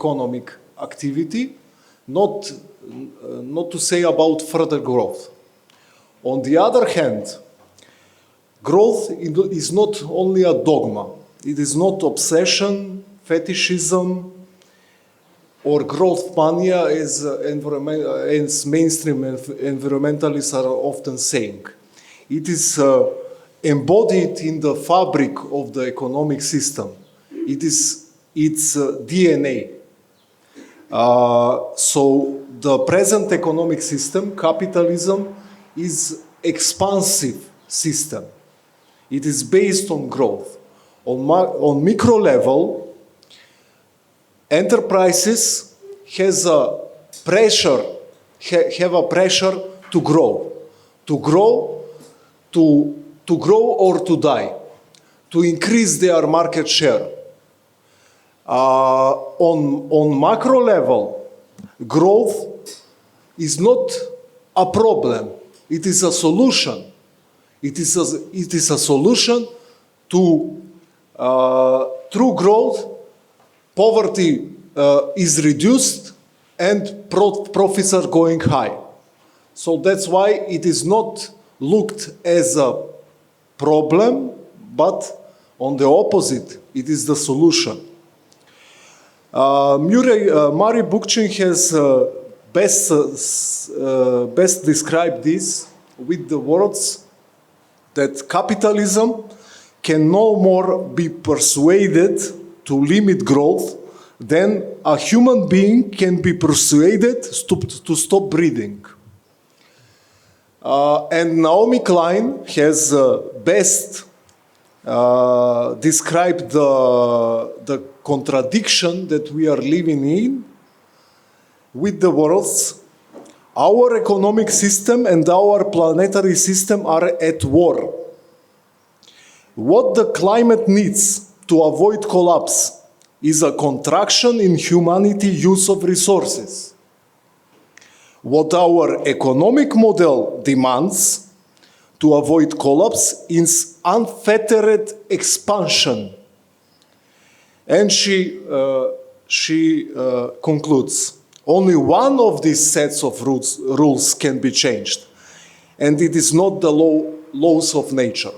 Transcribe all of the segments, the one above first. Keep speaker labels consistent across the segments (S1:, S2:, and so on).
S1: economic activity, not to say about further growth. On the other hand, growth is not only a dogma. It is not obsession, fetishism, or growth mania, as mainstream environmentalists are often saying. It is embodied in the fabric of the economic system. It is its DNA. So the present economic system, capitalism, is expansive system. It is based on growth. On micro level, enterprises have a pressure to grow or to die, to increase their market share. On macro level, growth is not a problem. It is a solution. It is a solution to, through growth, poverty is reduced and profits are going high. So that's why it is not looked as a problem, but on the opposite, it is the solution. Murray Bookchin has best described this with the words that capitalism can no more be persuaded to limit growth than a human being can be persuaded to stop breathing. And Naomi Klein has best described the contradiction that we are living in with the words, our economic system and our planetary system are at war. What the climate needs to avoid collapse is a contraction in humanity use of resources. What our economic model demands to avoid collapse is unfettered expansion. And she concludes, only one of these sets of rules can be changed, and it is not the laws of nature.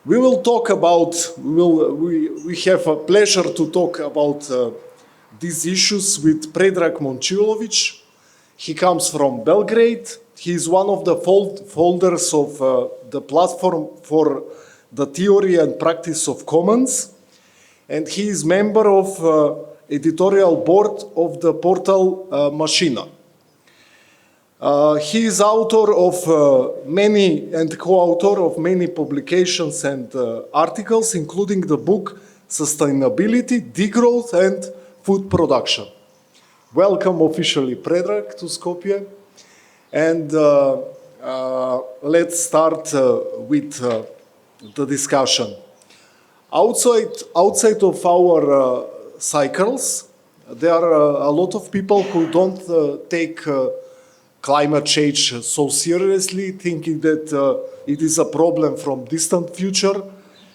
S1: We will talk about, we have a pleasure to talk about these issues with Predrag Momčilović. He comes from Belgrade. He is one of the founders of the platform for the theory and practice of commons. And he is member of editorial board of the portal Machina. He is author of many and co-author of many publications and articles, including the book Sustainability, Degrowth and Food Production. Welcome officially, Predrag, to Skopje. And let's start with the discussion. Outside of our cycles, there are a lot of people who don't take climate change so seriously, thinking that it is a problem from distant future,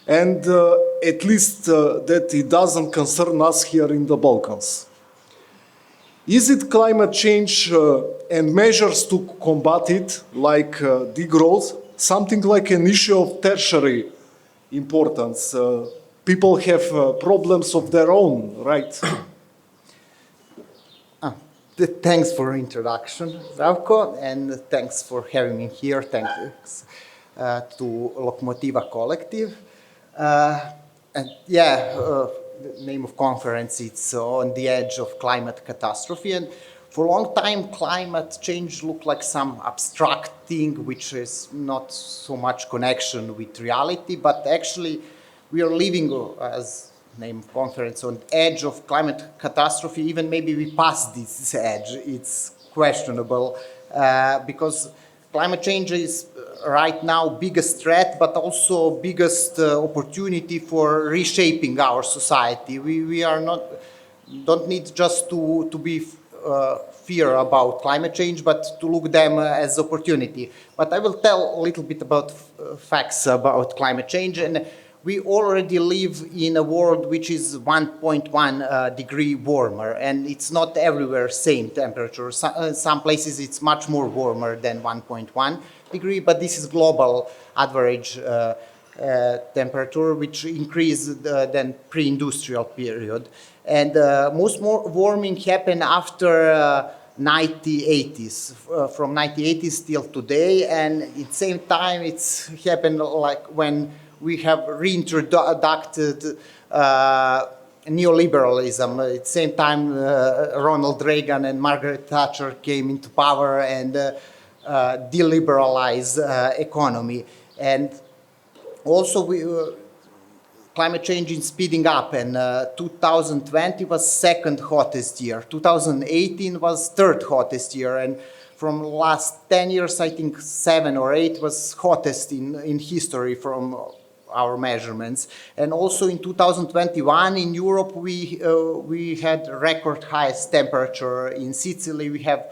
S1: and at least that it doesn't concern us here in the Balkans. Is it climate change and measures to combat it, like degrowth, something like an issue of tertiary importance? People have problems of their own, right?
S2: Thanks for introduction, Zdravko, and thanks for having me here. Thanks to Lokomotiva Collective. And yeah, the name of conference, it's on the edge of climate catastrophe. And for a long time, climate change looked like some abstract thing, which is not so much connection with reality, but actually we are living, as name of conference, on the edge of climate catastrophe. Even maybe we passed this edge. It's questionable because climate change is right now biggest threat, but also biggest opportunity for reshaping our society. We are don't need just to be fear about climate change, but to look them as opportunity. But I will tell a little bit about facts about climate change. And we already live in a world which is 1.1 degree warmer, and it's not everywhere same temperature. Some places it's much more warmer than 1.1 degree, but this is global average temperature, which increased than pre-industrial period. And most more warming happened after 1980s, from 1980s till today, and at the same time it's happened like when we have reintroduced neoliberalism. At the same time, Ronald Reagan and Margaret Thatcher came into power and deliberalized economy. And also climate change is speeding up, and 2020 was second hottest year. 2018 was third hottest year, and from last 10 years, I think 7 or 8 was hottest in history from our measurements. And also in 2021 in Europe, we had record highest temperature. In Sicily, we have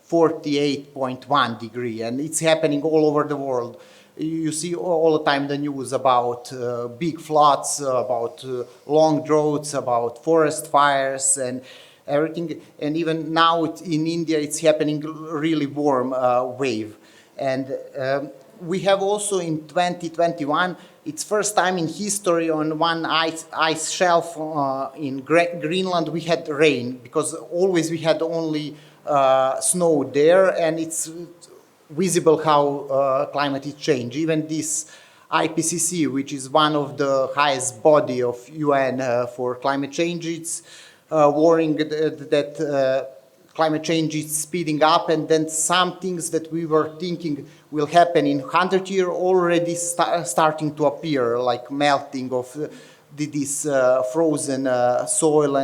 S2: 48.1 degree, and it's happening all over the world. You see all the time the news about big floods, about long droughts, about forest fires and everything. And even now in India, it's happening really warm wave. And we have also in 2021, it's first time in history on one ice shelf in Greenland we had rain, because always we had only snow there, and it's visible how climate is changed. Even this IPCC, which is one of the highest body of UN for climate change, it's warning that climate change is speeding up, and then some things that we were thinking will happen in 100 years already starting to appear, like melting of this frozen soil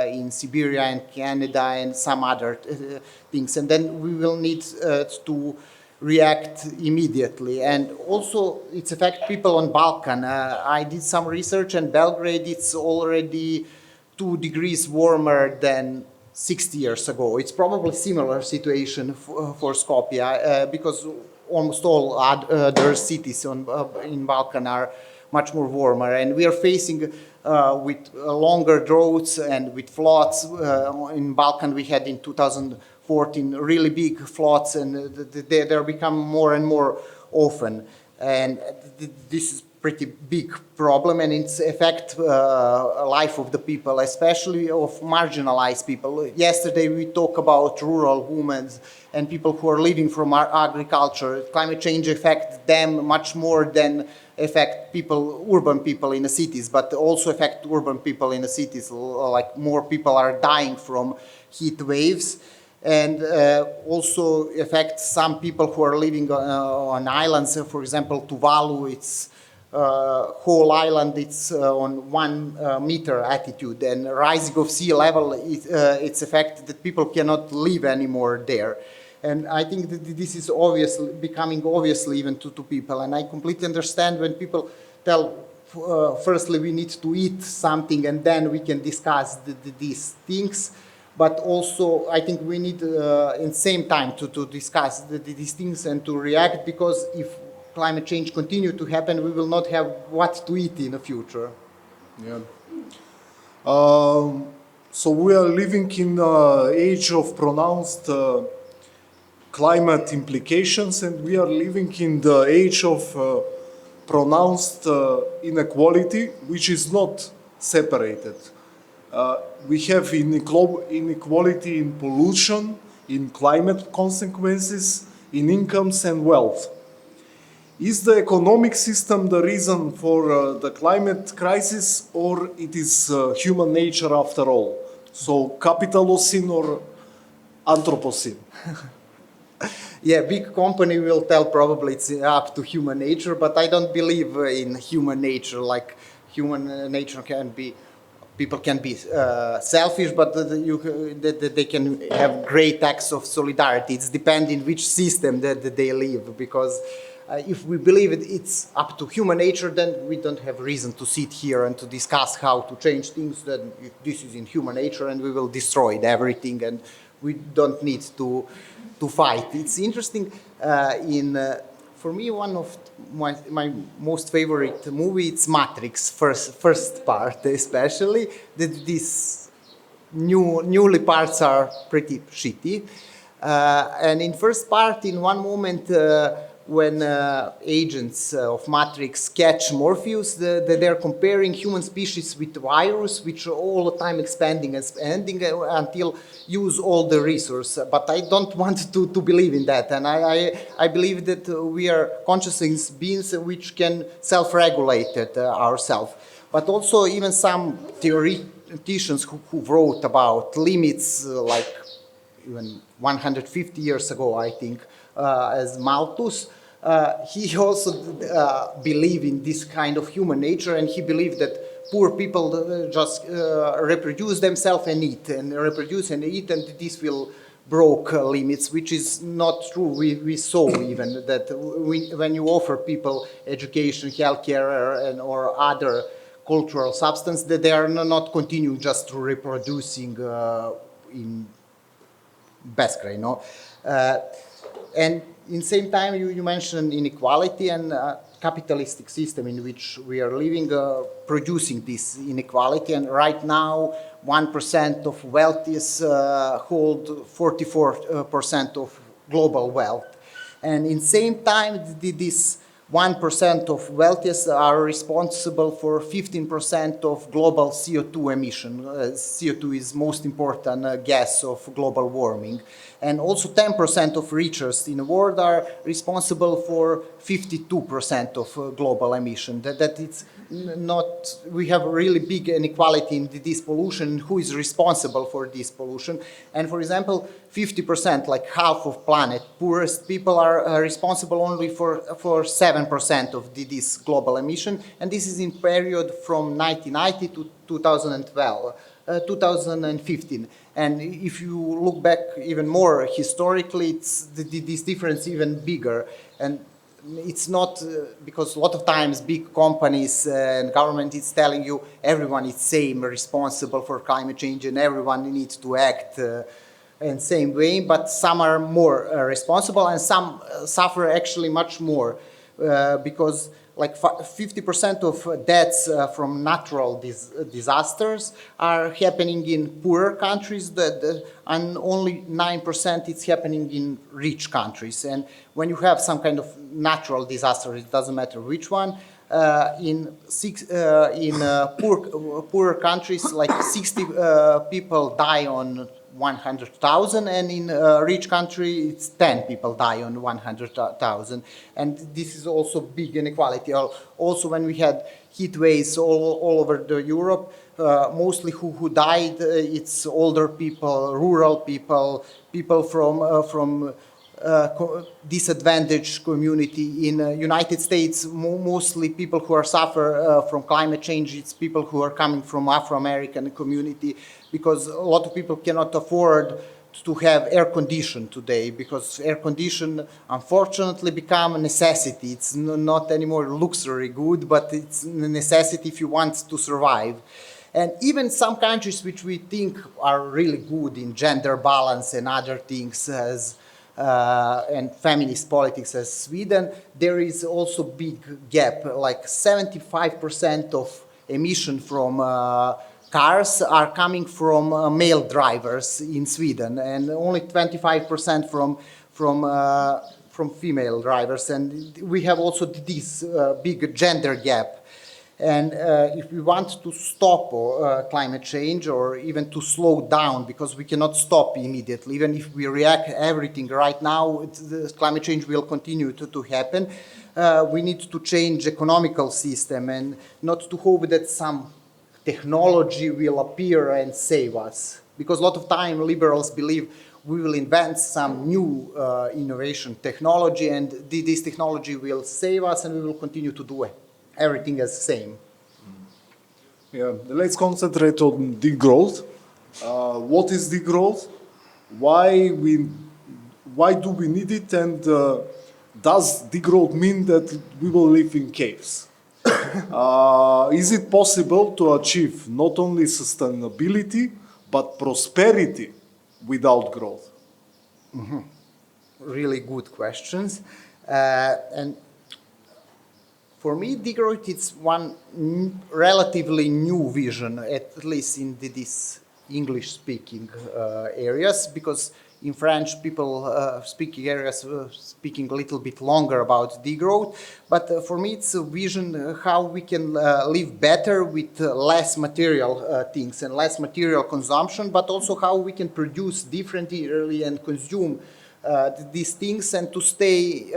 S2: in Siberia and Canada and some other things. And then we will need to react immediately. And also it's affect people on Balkan. I did some research, and Belgrade, it's already 2 degrees warmer than 60 years ago. It's probably similar situation for Skopje, because almost all other cities in Balkan are much more warmer, and we are facing with longer droughts and with floods. In Balkan we had in 2014 really big floods, and they're becoming more and more often, and this is pretty big problem, and it's affect life of the people, especially of marginalized people. Yesterday we talked about rural women and people who are living from agriculture. Climate change affects them much more than affect people, urban people in the cities, but also affect urban people in the cities. Like more people are dying from heat waves, and also affect some people who are living on islands. For example, Tuvalu, it's whole island, it's on 1 meter altitude, and rising of sea level, it's affected that people cannot live anymore there. And I think that this is becoming obvious even to people, and I completely understand when people tell, firstly we need to eat something and then we can discuss these things, but also I think we need in the same time to discuss these things and to react, because if climate change continue to happen, we will not have what to eat in the future.
S1: Yeah. So we are living in an age of pronounced climate implications, and we are living in the age of pronounced inequality, which is not separated. We have inequality in pollution, in climate consequences, in incomes and wealth. Is the economic system the reason for the climate crisis, or it is human nature after all? So capitalocene or Anthropocene?
S2: Yeah, big company will tell probably it's up to human nature, but I don't believe in human nature. Like human nature can be, people can be selfish, but they can have great acts of solidarity. It's depending which system that they live, because if we believe it's up to human nature, then we don't have reason to sit here and to discuss how to change things. Then if this is in human nature, and we will destroy everything, and we don't need to fight. It's interesting for me, one of my most favorite movie, it's Matrix, first part especially. These newly parts are pretty shitty. And in first part, in one moment, when agents of Matrix catch Morpheus, they're comparing human species with virus, which are all the time expanding until use all the resource. But I don't want to believe in that. And I believe that we are conscious beings which can self-regulate ourselves. But also even some theoreticians who wrote about limits, like even 150 years ago, I think, as Malthus, he also believed in this kind of human nature, and he believed that poor people just reproduce themselves and eat, and reproduce and eat, and this will broke limits, which is not true. We saw even that when you offer people education, healthcare, or other cultural substance, that they are not continuing just reproducing in Basque, you know. And in the same time, you mentioned inequality and capitalistic system in which we are living, producing this inequality. And right now, 1% of wealthiest hold 44% of global wealth. And in the same time, this 1% of wealthiest are responsible for 15% of global CO2 emission. CO2 is most important gas of global warming. And also 10% of richest in the world are responsible for 52% of global emission. That it's not, we have a really big inequality in this pollution, who is responsible for this pollution. And for example, 50%, like half of planet, poorest people are responsible only for 7% of this global emission. And this is in period from 1990 to 2015. And if you look back even more historically, it's this difference even bigger. And it's not because a lot of times big companies and government is telling you everyone is same responsible for climate change and everyone needs to act in same way, but some are more responsible and some suffer actually much more because like 50% of deaths from natural disasters are happening in poorer countries, and only 9% it's happening in rich countries. And when you have some kind of natural disaster, it doesn't matter which one, in poorer countries, like 60 people die on 100,000, and in a rich country, it's 10 people die on 100,000. And this is also big inequality. Also, when we had heat waves all over Europe, mostly who died, it's older people, rural people, people from disadvantaged community. In United States, mostly people who are suffer from climate change, it's people who are coming from Afro-American community, because a lot of people cannot afford to have air condition today, because air condition unfortunately become a necessity. It's not anymore luxury good, but it's a necessity if you want to survive. And even some countries which we think are really good in gender balance and other things as and feminist politics as Sweden, there is also big gap, like 75% of emission from cars are coming from male drivers in Sweden, and only 25% from female drivers. And we have also this big gender gap. And if we want to stop climate change, or even to slow down, because we cannot stop immediately, even if we react everything right now, the climate change will continue to happen. We need to change economical system and not to hope that some technology will appear and save us. Because a lot of time liberals believe we will invent some new innovation technology, and this technology will save us and we will continue to do everything as same.
S1: Yeah, let's concentrate on degrowth. What is degrowth? Why do we need it? And does degrowth mean that we will live in caves? Is it possible to achieve not only sustainability but prosperity without growth?
S2: Mm-hmm. Really good questions. And for me, degrowth is one relatively new vision, at least in this English-speaking areas, because in French, people speaking areas speaking a little bit longer about degrowth. But for me, it's a vision how we can live better with less material things and less material consumption, but also how we can produce differently and consume these things and to stay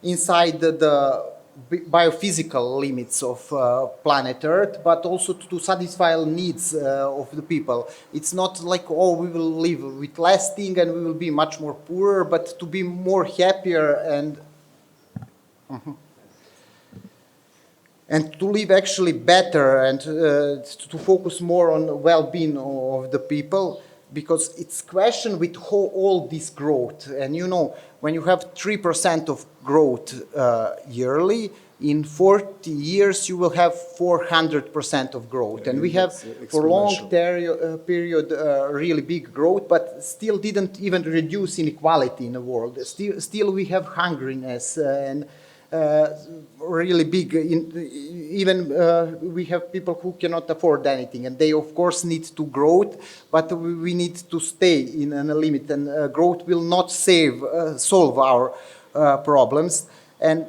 S2: inside the biophysical limits of planet Earth, but also to satisfy needs of the people. It's not like, oh, we will live with less thing and we will be much more poorer, but to be more happier and to live actually better and to focus more on well-being of the people, because it's question with all this growth. And you know, when you have 3% of growth yearly, in 40 years you will have 400% of growth. And we have for long period really big growth, but still didn't even reduce inequality in the world. Still we have hungriness and really big, even we have people who cannot afford anything, and they of course need to grow, but we need to stay in a limit, and growth will not solve our problems. And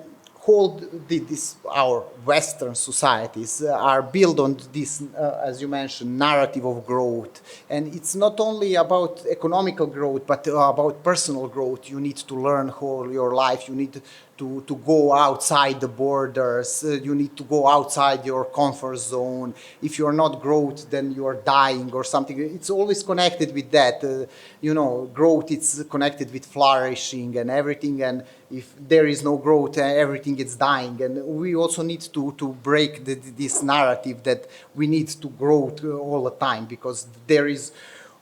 S2: our Western societies are built on this, as you mentioned, narrative of growth. And it's not only about economical growth, but about personal growth. You need to learn all your life. You need to go outside the borders. You need to go outside your comfort zone. If you're not growth, then you are dying or something. It's always connected with that. You know, growth is connected with flourishing and everything. And if there is no growth, everything is dying. And we also need to break this narrative that we need to grow all the time, because there is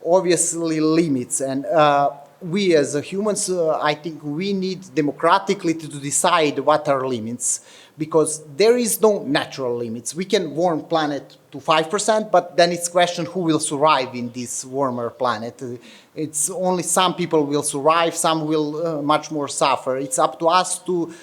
S2: obviously limits. And we as humans, I think we need democratically to decide what are limits, because there is no natural limits. We can warm planet to 5%, but then it's question who will survive in this warmer planet. It's only some people will survive, some will much more suffer. It's up to us to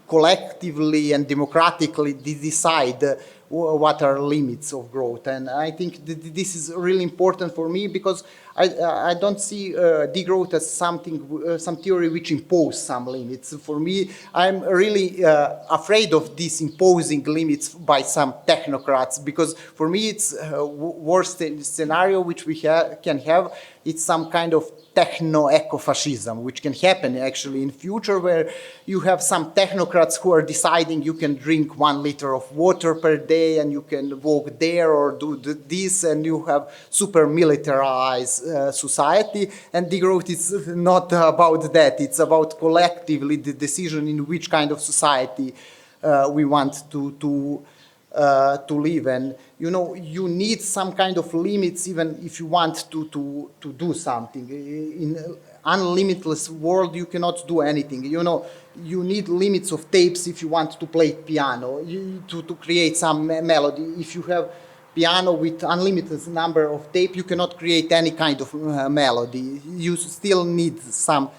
S2: collectively and democratically decide what are limits of growth. And I think this is really important for me, because I don't see degrowth as something, some theory which imposes some limits. For me, I'm really afraid of this imposing limits by some technocrats, because for me it's worst scenario which we can have. It's some kind of techno-ecofascism, which can happen actually in future, where you have some technocrats who are deciding you can drink 1 liter of water per day and you can walk there or do this, and you have super militarized society. And degrowth is not about that. It's about collectively the decision in which kind of society we want to live. And you know, you need some kind of limits even if you want to do something. In unlimitless world you cannot do anything. You know, you need limits of tapes if you want to play piano, to create some melody. If you have piano with unlimited number of tape, you cannot create any kind of melody. You still need some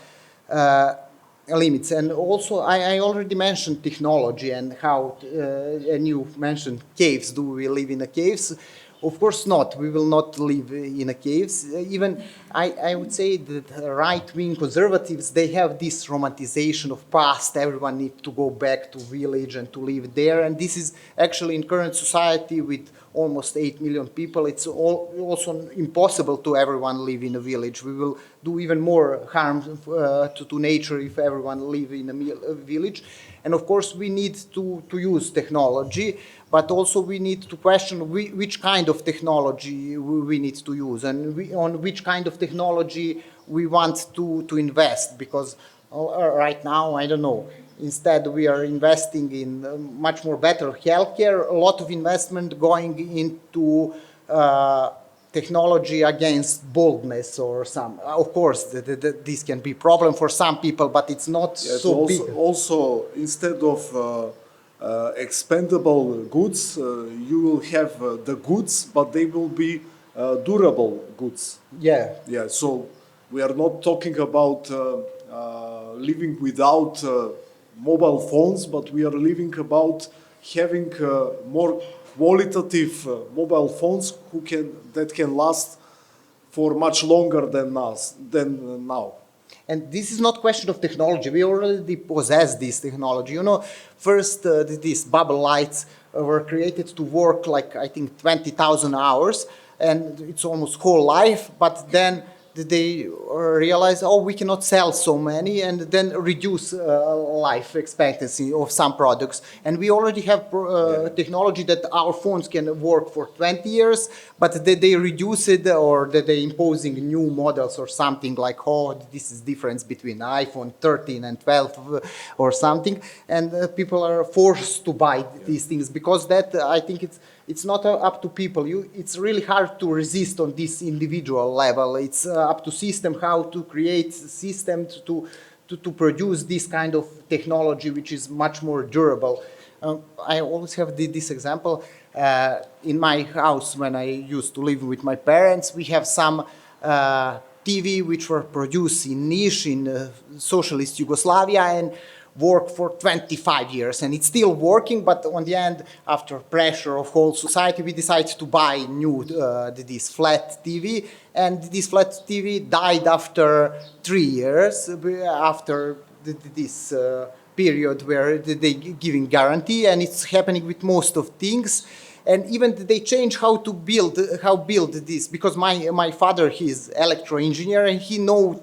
S2: limits. And also I already mentioned technology and how, and you mentioned caves. Do we live in the caves? Of course not. We will not live in a caves. Even I would say that right-wing conservatives, they have this romanticization of past. Everyone needs to go back to village and to live there. And this is actually in current society with almost 8 million people, it's also impossible to everyone live in a village. We will do even more harm to nature if everyone live in a village. And of course we need to use technology, but also we need to question which kind of technology we need to use, and on which kind of technology we want to invest, because right now, I don't know, instead we are investing in much more better healthcare, a lot of investment going into technology against baldness or some. Of course, this can be a problem for some people, but it's not so big.
S1: Also, instead of expendable goods, you will have the goods, but they will be durable goods.
S2: Yeah.
S1: Yeah. So we are not talking about living without mobile phones, but we are living about having more qualitative mobile phones that can last for much longer than now.
S2: And this is not question of technology. We already possess this technology. You know, first these bubble lights were created to work like I think 20,000 hours, and it's almost whole life. But then they realize, oh, we cannot sell so many, and then reduce life expectancy of some products. And we already have technology that our phones can work for 20 years, but they reduce it, or that they imposing new models or something like, oh, this is difference between iPhone 13 and 12 or something. And people are forced to buy these things because that, I think it's not up to people. It's really hard to resist on this individual level. It's up to system how to create systems to produce this kind of technology, which is much more durable. I always have this example. In my house, when I used to live with my parents, we have some TV which were produced in niche in socialist Yugoslavia and work for 25 years, and it's still working, but on the end, after pressure of whole society, we decided to buy new this flat TV, and this flat TV died after 3 years, after this period where they giving guarantee, and it's happening with most of things. And even they change how to build this, because my father, he's electro engineer, and he know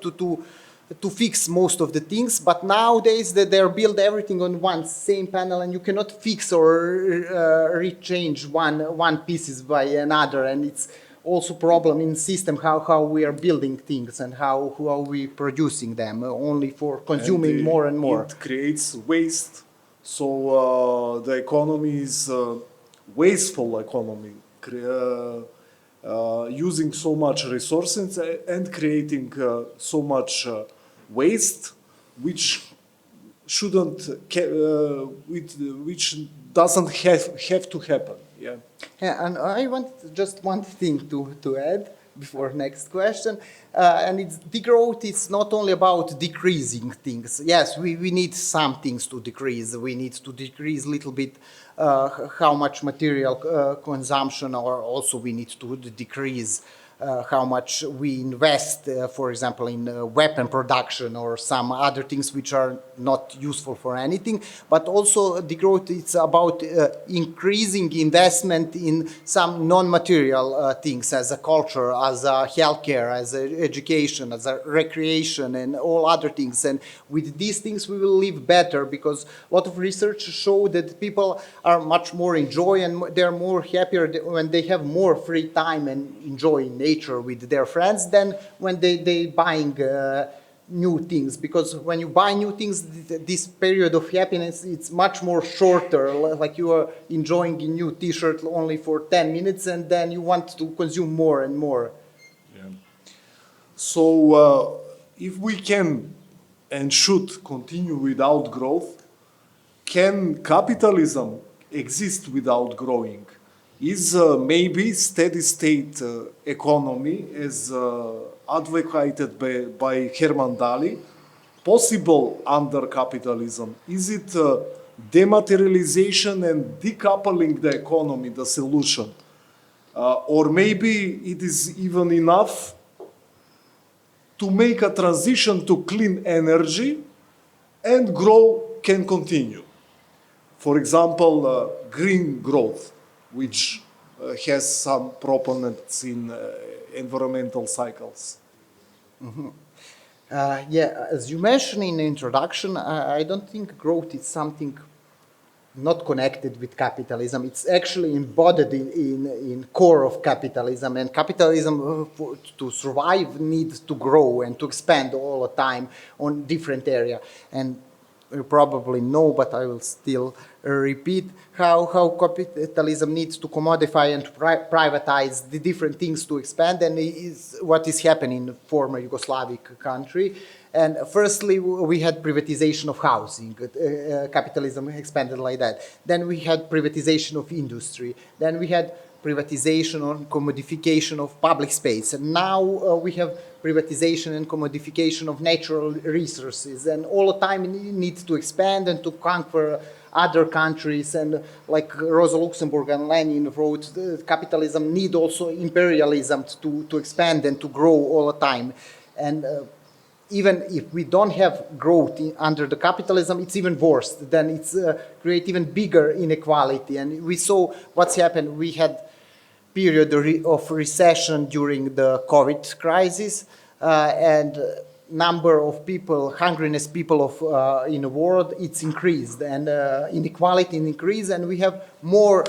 S2: to fix most of the things, but nowadays they build everything on one same panel, and you cannot fix or rechange one pieces by another, and it's also problem in system how we are building things and how we producing them only for consuming more and more.
S1: It creates waste, so the economy is wasteful economy, using so much resources and creating so much waste, which shouldn't, which doesn't have to happen. Yeah.
S2: Yeah, and I want just one thing to add before next question, and it's degrowth. It's not only about decreasing things. Yes, we need some things to decrease. We need to decrease a little bit how much material consumption, or also we need to decrease how much we invest, for example, in weapon production or some other things which are not useful for anything. But also degrowth, it's about increasing investment in some non-material things, as a culture, as a healthcare, as a education, as a recreation, and all other things. And with these things we will live better, because a lot of research show that people are much more enjoy, and they're more happier when they have more free time and enjoy nature with their friends than when they buying new things. Because when you buy new things, this period of happiness, it's much more shorter, like you are enjoying a new t-shirt only for 10 minutes, and then you want to consume more and more.
S1: Yeah. So if we can and should continue without growth, can capitalism exist without growing? Is maybe steady state economy, as advocated by Herman Daly, possible under capitalism? Is it dematerialization and decoupling the economy the solution? Or maybe it is even enough to make a transition to clean energy and growth can continue? For example, green growth, which has some proponents in environmental cycles.
S2: Mm-hmm. Yeah, as you mentioned in the introduction, I don't think growth is something not connected with capitalism. It's actually embodied in core of capitalism, and capitalism to survive needs to grow and to expand all the time on different area. And you probably know, but I will still repeat how capitalism needs to commodify and privatize the different things to expand, and is what is happening in former Yugoslavic country. And firstly, we had privatization of housing. Capitalism expanded like that. Then we had privatization of industry. Then we had privatization or commodification of public space. And now we have privatization and commodification of natural resources. And all the time we need to expand and to conquer other countries. And like Rosa Luxemburg and Lenin wrote, capitalism need also imperialism to expand and to grow all the time. And even if we don't have growth under the capitalism, it's even worse. Then it's create even bigger inequality. And we saw what's happened. We had period of recession during the COVID crisis, and number of people, hungriness people in the world, it's increased, and inequality increased, and we have more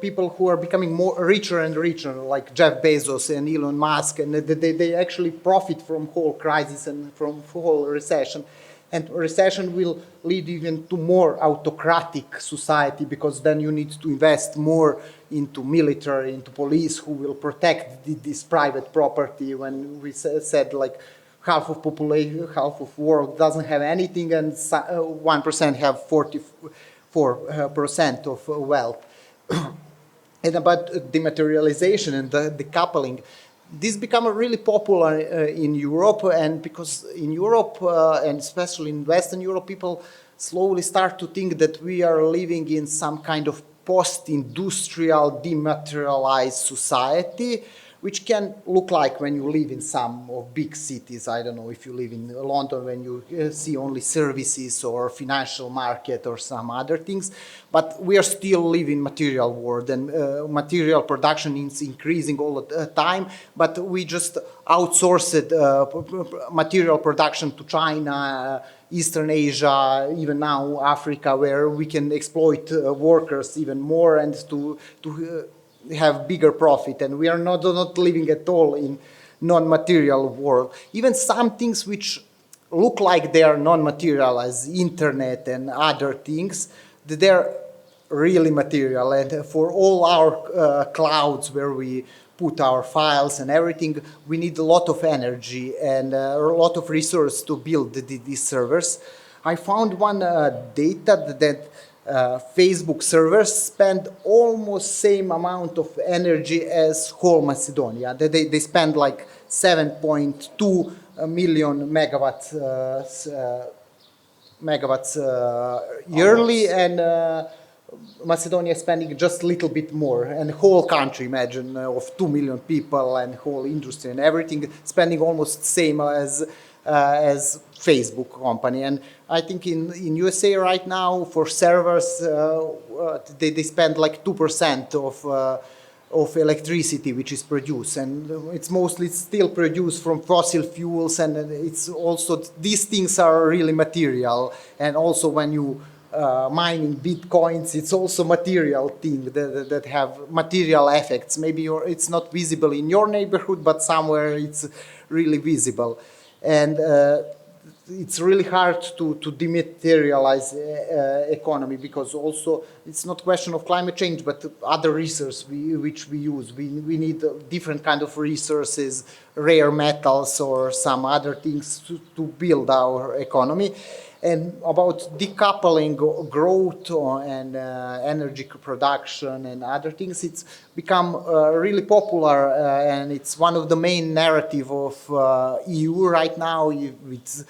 S2: people who are becoming more richer and richer, like Jeff Bezos and Elon Musk, and they actually profit from whole crisis and from whole recession. And recession will lead even to more autocratic society, because then you need to invest more into military, into police, who will protect this private property. When we said like half of population, half of world doesn't have anything, and 1% have 44% of wealth. And about dematerialization and the decoupling, this become really popular in Europe, and because in Europe, and especially in Western Europe, people slowly start to think that we are living in some kind of post-industrial, dematerialized society, which can look like when you live in some of big cities. I don't know if you live in London, when you see only services or financial market or some other things, but we are still living material world, and material production is increasing all the time, but we just outsourced material production to China, Eastern Asia, even now Africa, where we can exploit workers even more and to have bigger profit, and we are not living at all in non-material world. Even some things which look like they are non-material, as internet and other things, they're really material. And for all our clouds where we put our files and everything, we need a lot of energy and a lot of resource to build these servers. I found one data that Facebook servers spend almost same amount of energy as whole Macedonia. They spend like 7.2 million megawatts yearly, and Macedonia is spending just a little bit more. And the whole country, imagine, of 2 million people and whole industry and everything, spending almost same as Facebook company. And I think in USA right now for servers they spend like 2% of electricity which is produced, and it's mostly still produced from fossil fuels, and it's also, these things are really material. And also when you mining bitcoins, it's also material thing that have material effects. Maybe it's not visible in your neighborhood, but somewhere it's really visible. And it's really hard to dematerialize economy, because also it's not question of climate change, but other resources which we use. We need different kind of resources, rare metals or some other things to build our economy. And about decoupling growth and energy production and other things, it's become really popular, and it's one of the main narrative of EU right now with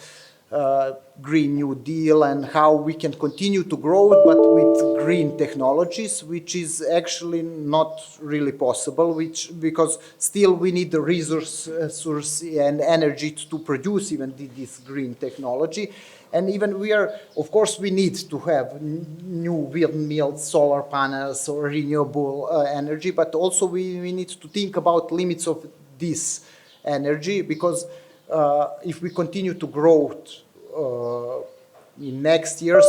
S2: Green New Deal, and how we can continue to grow, but with green technologies, which is actually not really possible, because still we need the resource and energy to produce even this green technology. And even we are, of course, we need to have new windmills, solar panels, or renewable energy, but also we need to think about limits of this energy, because if we continue to grow in next years,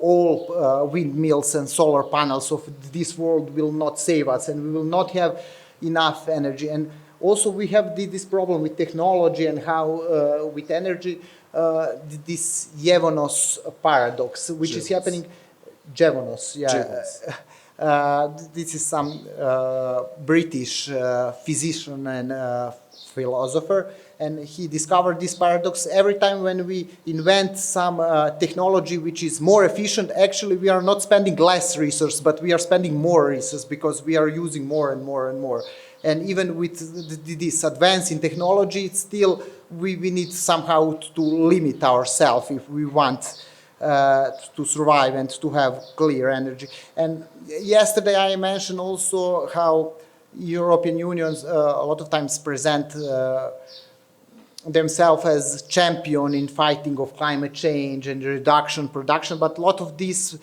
S2: all windmills and solar panels of this world will not save us, and we will not have enough energy. And also we have this problem with technology and how with energy, this Yevonos paradox, which is happening. Jevonos, yeah. This is some British physician and philosopher, and he discovered this paradox. Every time when we invent some technology which is more efficient, actually we are not spending less resources, but we are spending more resources because we are using more and more and more. And even with this advance in technology, it's still we need somehow to limit ourselves if we want to survive and to have clear energy. And yesterday I mentioned also how European unions a lot of times present themselves as champion in fighting of climate change and reduction production, but a lot of these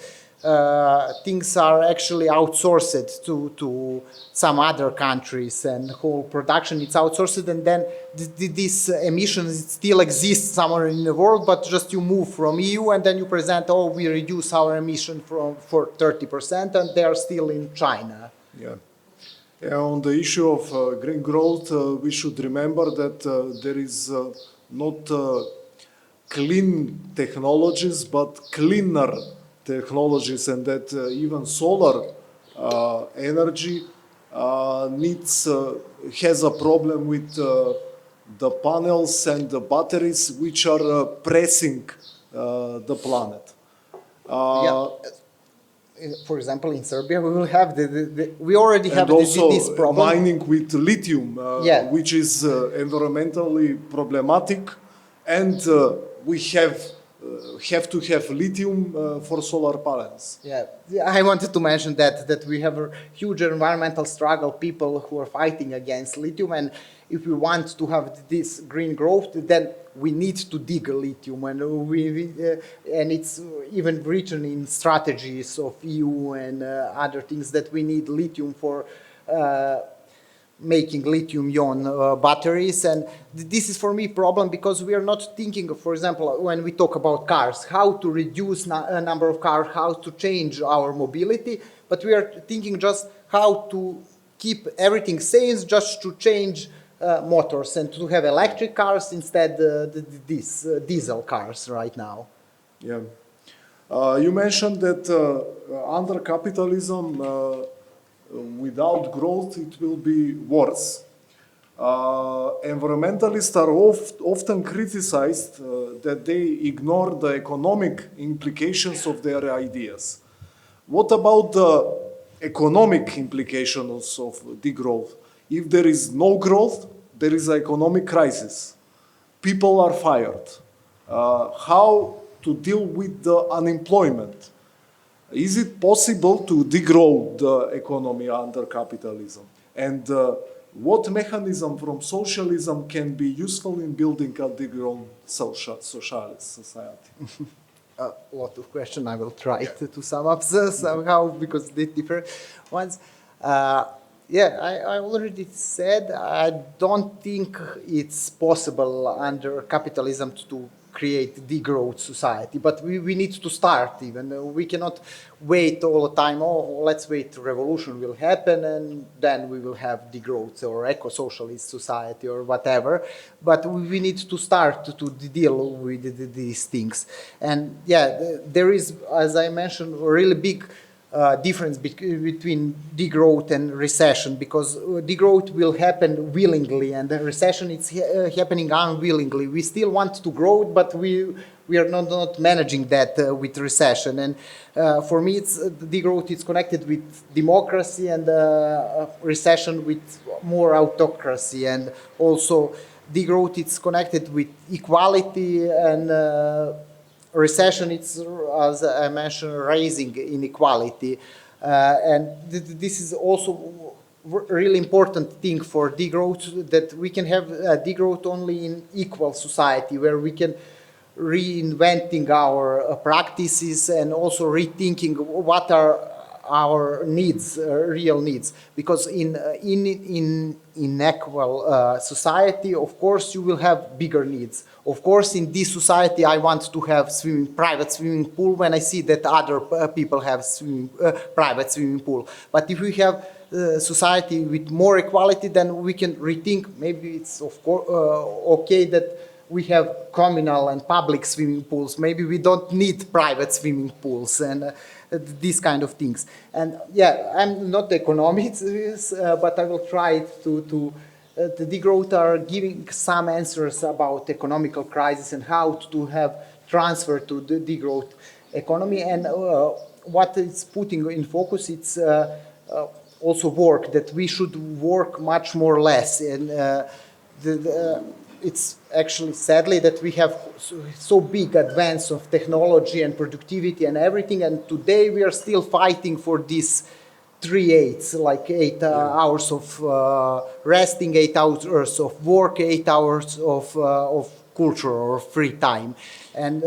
S2: things are actually outsourced to some other countries, and whole production is outsourced, and then these emissions still exist somewhere in the world, but just you move from EU and then you present, oh, we reduce our emission for 30%, and they are still in China.
S1: Yeah. Yeah, on the issue of green growth, we should remember that there is not clean technologies, but cleaner technologies, and that even solar energy has a problem with the panels and the batteries which are pressing the planet.
S2: Yeah. For example, in Serbia, we will have we already have this problem.
S1: Mining with lithium, which is environmentally problematic, and we have to have lithium for solar panels.
S2: Yeah, I wanted to mention that we have a huge environmental struggle, people who are fighting against lithium, and if we want to have this green growth, then we need to dig lithium, and and it's even written in strategies of EU and other things that we need lithium for making lithium-ion batteries, and this is for me a problem because we are not thinking, for example, when we talk about cars, how to reduce a number of cars, how to change our mobility, but we are thinking just how to keep everything same, just to change motors and to have electric cars instead these diesel cars right now.
S1: Yeah. You mentioned that under capitalism, without growth, it will be worse. Environmentalists are often criticized that they ignore the economic implications of their ideas. What about the economic implications of degrowth? If there is no growth, there is an economic crisis. People are fired. How to deal with the unemployment? Is it possible to degrow the economy under capitalism? And what mechanism from socialism can be useful in building a degrown socialist society?
S2: A lot of questions. I will try to sum up somehow because they differ ones. I already said I don't think it's possible under capitalism to create degrowth society, but we need to start even. We cannot wait all the time, oh, let's wait, revolution will happen and then we will have degrowth or eco-socialist society or whatever, but we need to start to deal with these things. And there is, as I mentioned, a really big difference between degrowth and recession, because degrowth will happen willingly and the recession is happening unwillingly. We still want to grow, but we are not managing that with recession. And for me, degrowth is connected with democracy, and recession with more autocracy, and also degrowth is connected with equality, and recession, it's, as I mentioned, raising inequality. And this is also really important thing for degrowth, that we can have degrowth only in equal society, where we can reinventing our practices and also rethinking what are our needs, real needs. Because in equal society, of course, you will have bigger needs. Of course, in this society, I want to have private swimming pool when I see that other people have private swimming pool. But if we have society with more equality, then we can rethink. Maybe it's of course okay that we have communal and public swimming pools. Maybe we don't need private swimming pools and these kind of things. And I'm not economist, but I will try to the degrowth are giving some answers about economical crisis and how to have transfer to the degrowth economy. And what it's putting in focus, it's also work, that we should work much more less. And it's actually sadly that we have so big advance of technology and productivity and everything, and today we are still fighting for these 3/8, like 8 hours of resting, 8 hours of work, 8 hours of culture or free time. And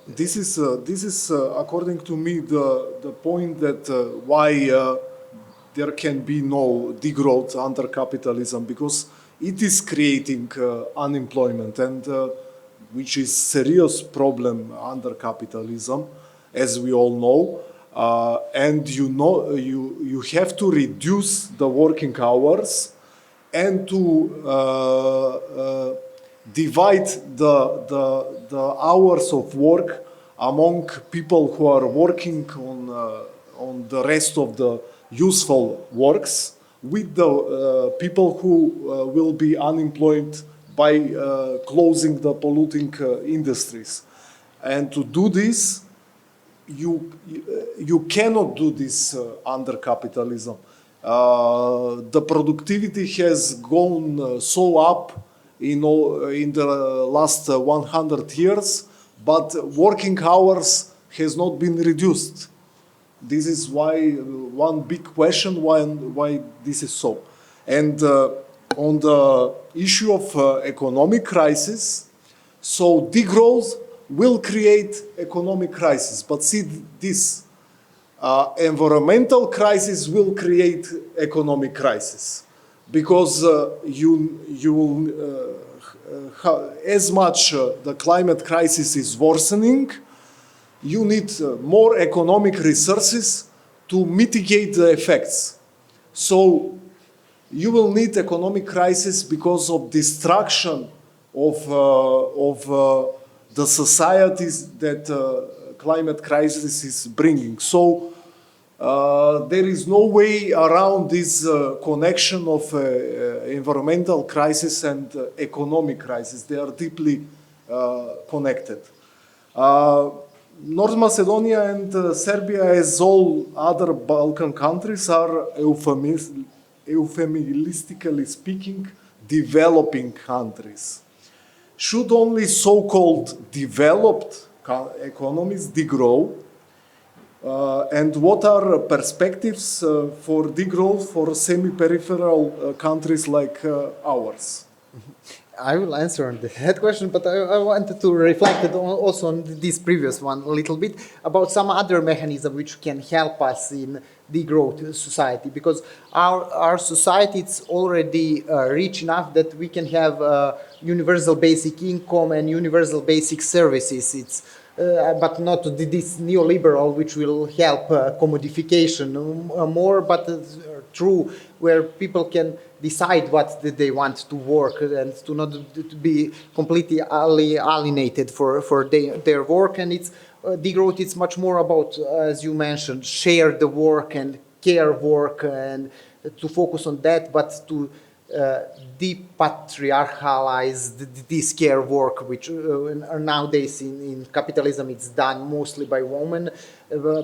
S1: this is according to me the point that why there can be no degrowth under capitalism, because it is creating unemployment, and which is serious problem under capitalism, as we all know. And you have to reduce the working hours and to divide the hours of work among people who are working on the rest of the useful works, with the people who will be unemployed by closing the polluting industries. And to do this, you cannot do this under capitalism. The productivity has gone so up in the last 100 years, but working hours has not been reduced. This is why one big question why this is so. And on the issue of economic crisis, so degrowth will create economic crisis. But see this, environmental crisis will create economic crisis, because you will as much the climate crisis is worsening, you need more economic resources to mitigate the effects. So you will need economic crisis because of destruction of the societies that climate crisis is bringing. So there is no way around this connection of environmental crisis and economic crisis. They are deeply connected. North Macedonia and Serbia, as all other Balkan countries, are euphemistically speaking developing countries. Should only so-called developed economies degrow? And what are perspectives for degrowth for semi-peripheral countries like ours?
S2: I will answer on that question, but I wanted to reflect also on this previous one a little bit about some other mechanism which can help us in degrowth society, because our society is already rich enough that we can have universal basic income and universal basic services. It's but not this neoliberal which will help commodification more, but true where people can decide what they want to work and to not to be completely alienated for their work. And it's degrowth. It's much more about, as you mentioned, share the work and care work, and to focus on that, but to depatriarchalize this care work, which nowadays in capitalism it's done mostly by women,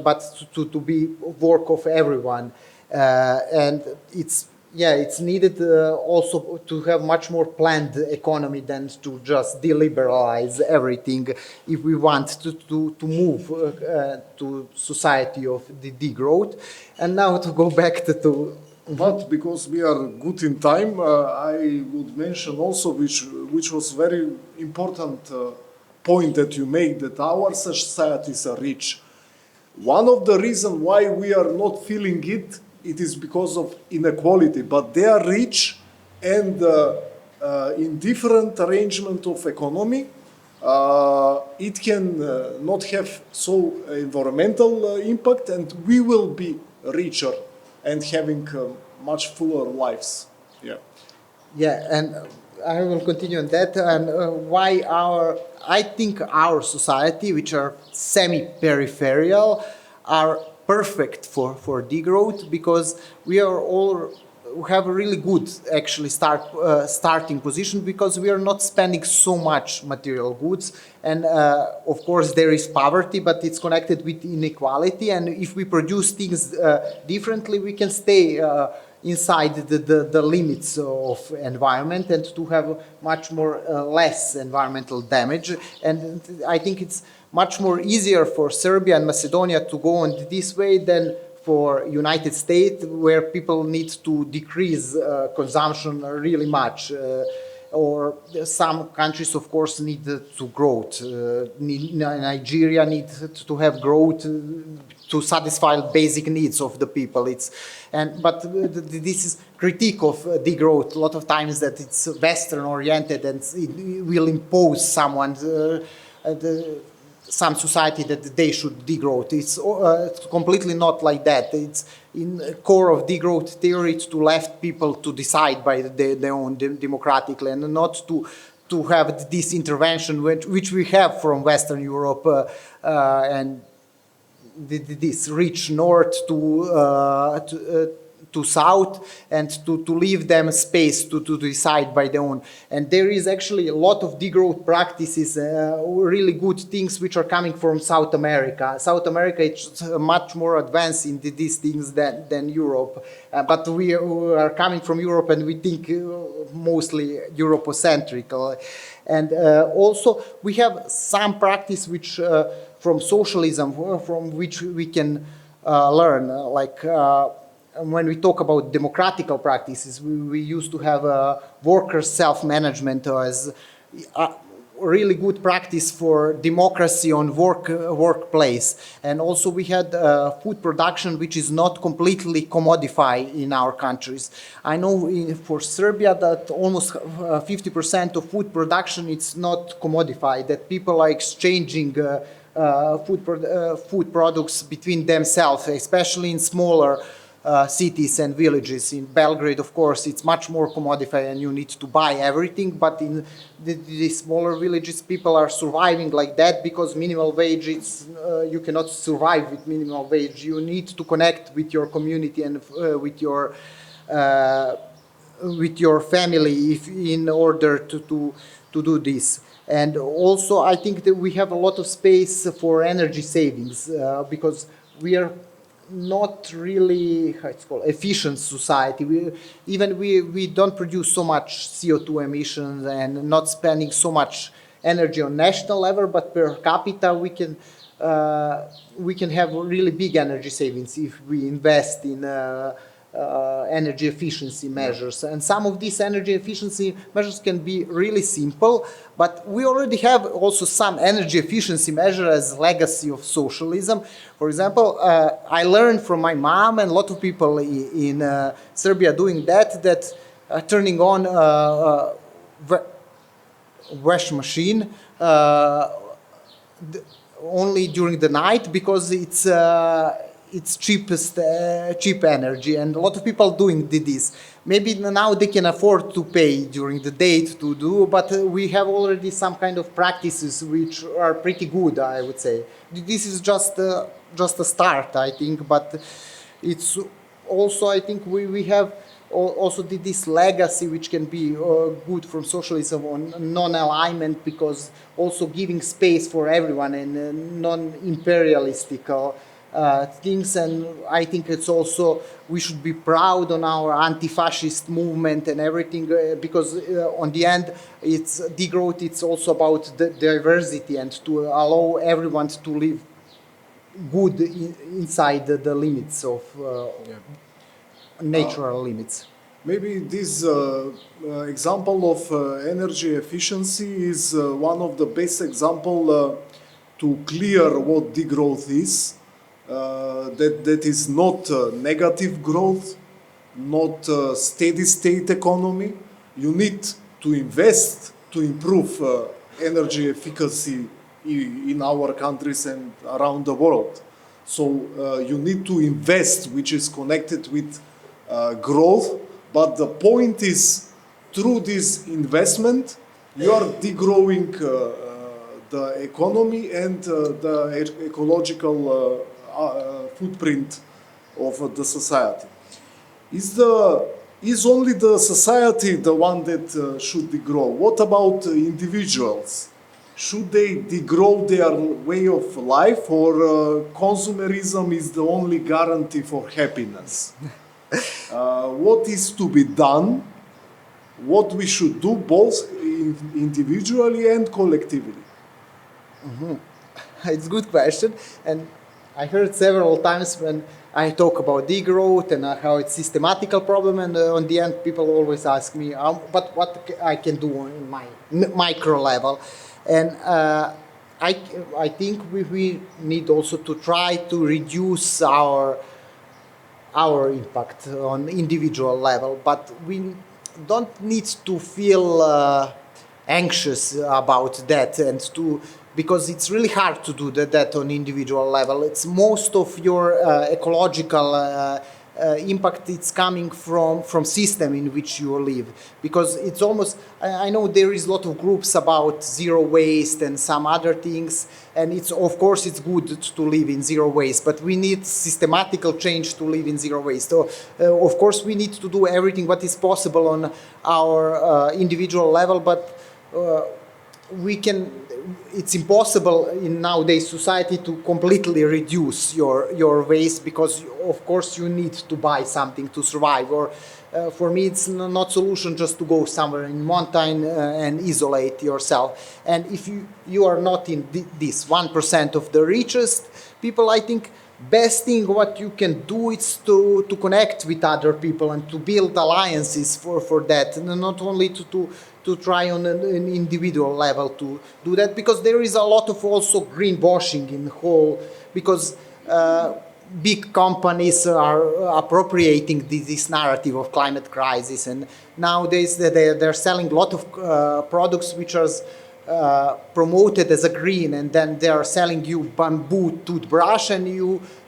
S2: but to be work of everyone. And it's needed also to have much more planned economy than to just deliberalize everything if we want to move to society of the degrowth. And now to go back to
S1: But because we are good in time, I would mention also, which was very important point that you made, that our societies are rich. One of the reasons why we are not feeling it is because of inequality, but they are rich, and in different arrangement of economy, it can not have so environmental impact, and we will be richer and having much fuller lives.
S2: Yeah, and I will continue on that. And why I think our society, which are semi-peripheral, are perfect for degrowth, because we are all have a really good actually starting position, because we are not spending so much material goods, and of course there is poverty, but it's connected with inequality, and if we produce things differently, we can stay inside the limits of environment, and to have much more less environmental damage. And I think it's much more easier for Serbia and Macedonia to go on this way than for United States, where people need to decrease consumption really much. Or some countries, of course, need to grow. Nigeria needs to have growth to satisfy basic needs of the people. But this is critique of degrowth. A lot of times that it's Western oriented and it will impose someone. Some society that they should degrowth. It's completely not like that. It's in the core of degrowth theory to left people to decide by their own democratically, and not to have this intervention which we have from Western Europe and this rich north to south, and to leave them space to decide by their own. And there is actually a lot of degrowth practices, really good things which are coming from South America. South America is much more advanced in these things than Europe. But we are coming from Europe, and we think mostly Europocentric. And also we have some practice which from socialism, from which we can learn, like when we talk about democratical practices, we used to have worker self-management as a really good practice for democracy on workplace. And also we had food production which is not completely commodified in our countries. I know for Serbia that almost 50% of food production is not commodified, that people are exchanging food products between themselves, especially in smaller cities and villages. In Belgrade, of course, it's much more commodified and you need to buy everything, but in the smaller villages, people are surviving like that because minimum wage, you cannot survive with minimum wage. You need to connect with your community and with your family in order to do this. And also, I think that we have a lot of space for energy savings because we are not really, how it's called, efficient society. We don't produce so much CO2 emissions and not spending so much energy on national level, but per capita we can have really big energy savings if we invest in energy efficiency measures. And some of these energy efficiency measures can be really simple, but we already have also some energy efficiency measures as legacy of socialism. For example, I learned from my mom and a lot of people in Serbia doing that turning on wash machine only during the night because it's cheap energy, and a lot of people doing this. Maybe now they can afford to pay during the day to do, but we have already some kind of practices which are pretty good, I would say. This is just a start, I think, but it's also, I think we have also this legacy which can be good from socialism on non-alignment, because also giving space for everyone and non-imperialistic things. And I think it's also, we should be proud on our anti-fascist movement and everything, because on the end it's degrowth, it's also about the diversity and to allow everyone to live good inside the limits of natural limits.
S1: Maybe this example of energy efficiency is one of the best example to clear what degrowth is. That is not negative growth, not steady state economy. You need to invest to improve energy efficacy in our countries and around the world. So you need to invest, which is connected with growth. But the point is, through this investment, you are degrowing the economy and the ecological footprint of the society. Is the is only the society the one that should degrow? What about individuals? Should they degrow their way of life, or consumerism is the only guarantee for happiness? What is to be done? What we should do both individually and collectively?
S2: It's a good question, and I heard several times when I talk about degrowth and how it's systematical problem, and on the end, people always ask me, "But what I can do on my micro level?" And I think we need also to try to reduce our impact on individual level, but we don't need to feel anxious about that, and to because it's really hard to do that on individual level. It's most of your ecological impact. It's coming from system in which you live, because it's almost, I know there is a lot of groups about zero waste and some other things, and it's of course it's good to live in zero waste, but we need systematical change to live in zero waste. So of course we need to do everything what is possible on our individual level, but it's impossible in nowadays society to completely reduce your waste, because of course you need to buy something to survive. Or for me it's not solution just to go somewhere in mountain and isolate yourself. And if you are not in this 1% of the richest people, I think best thing what you can do is to connect with other people and to build alliances for that, and not only to try on an individual level to do that, because there is a lot of also greenwashing in the whole, because big companies are appropriating this narrative of climate crisis, and nowadays they're selling a lot of products which are promoted as a green, and then they are selling you bamboo toothbrush, and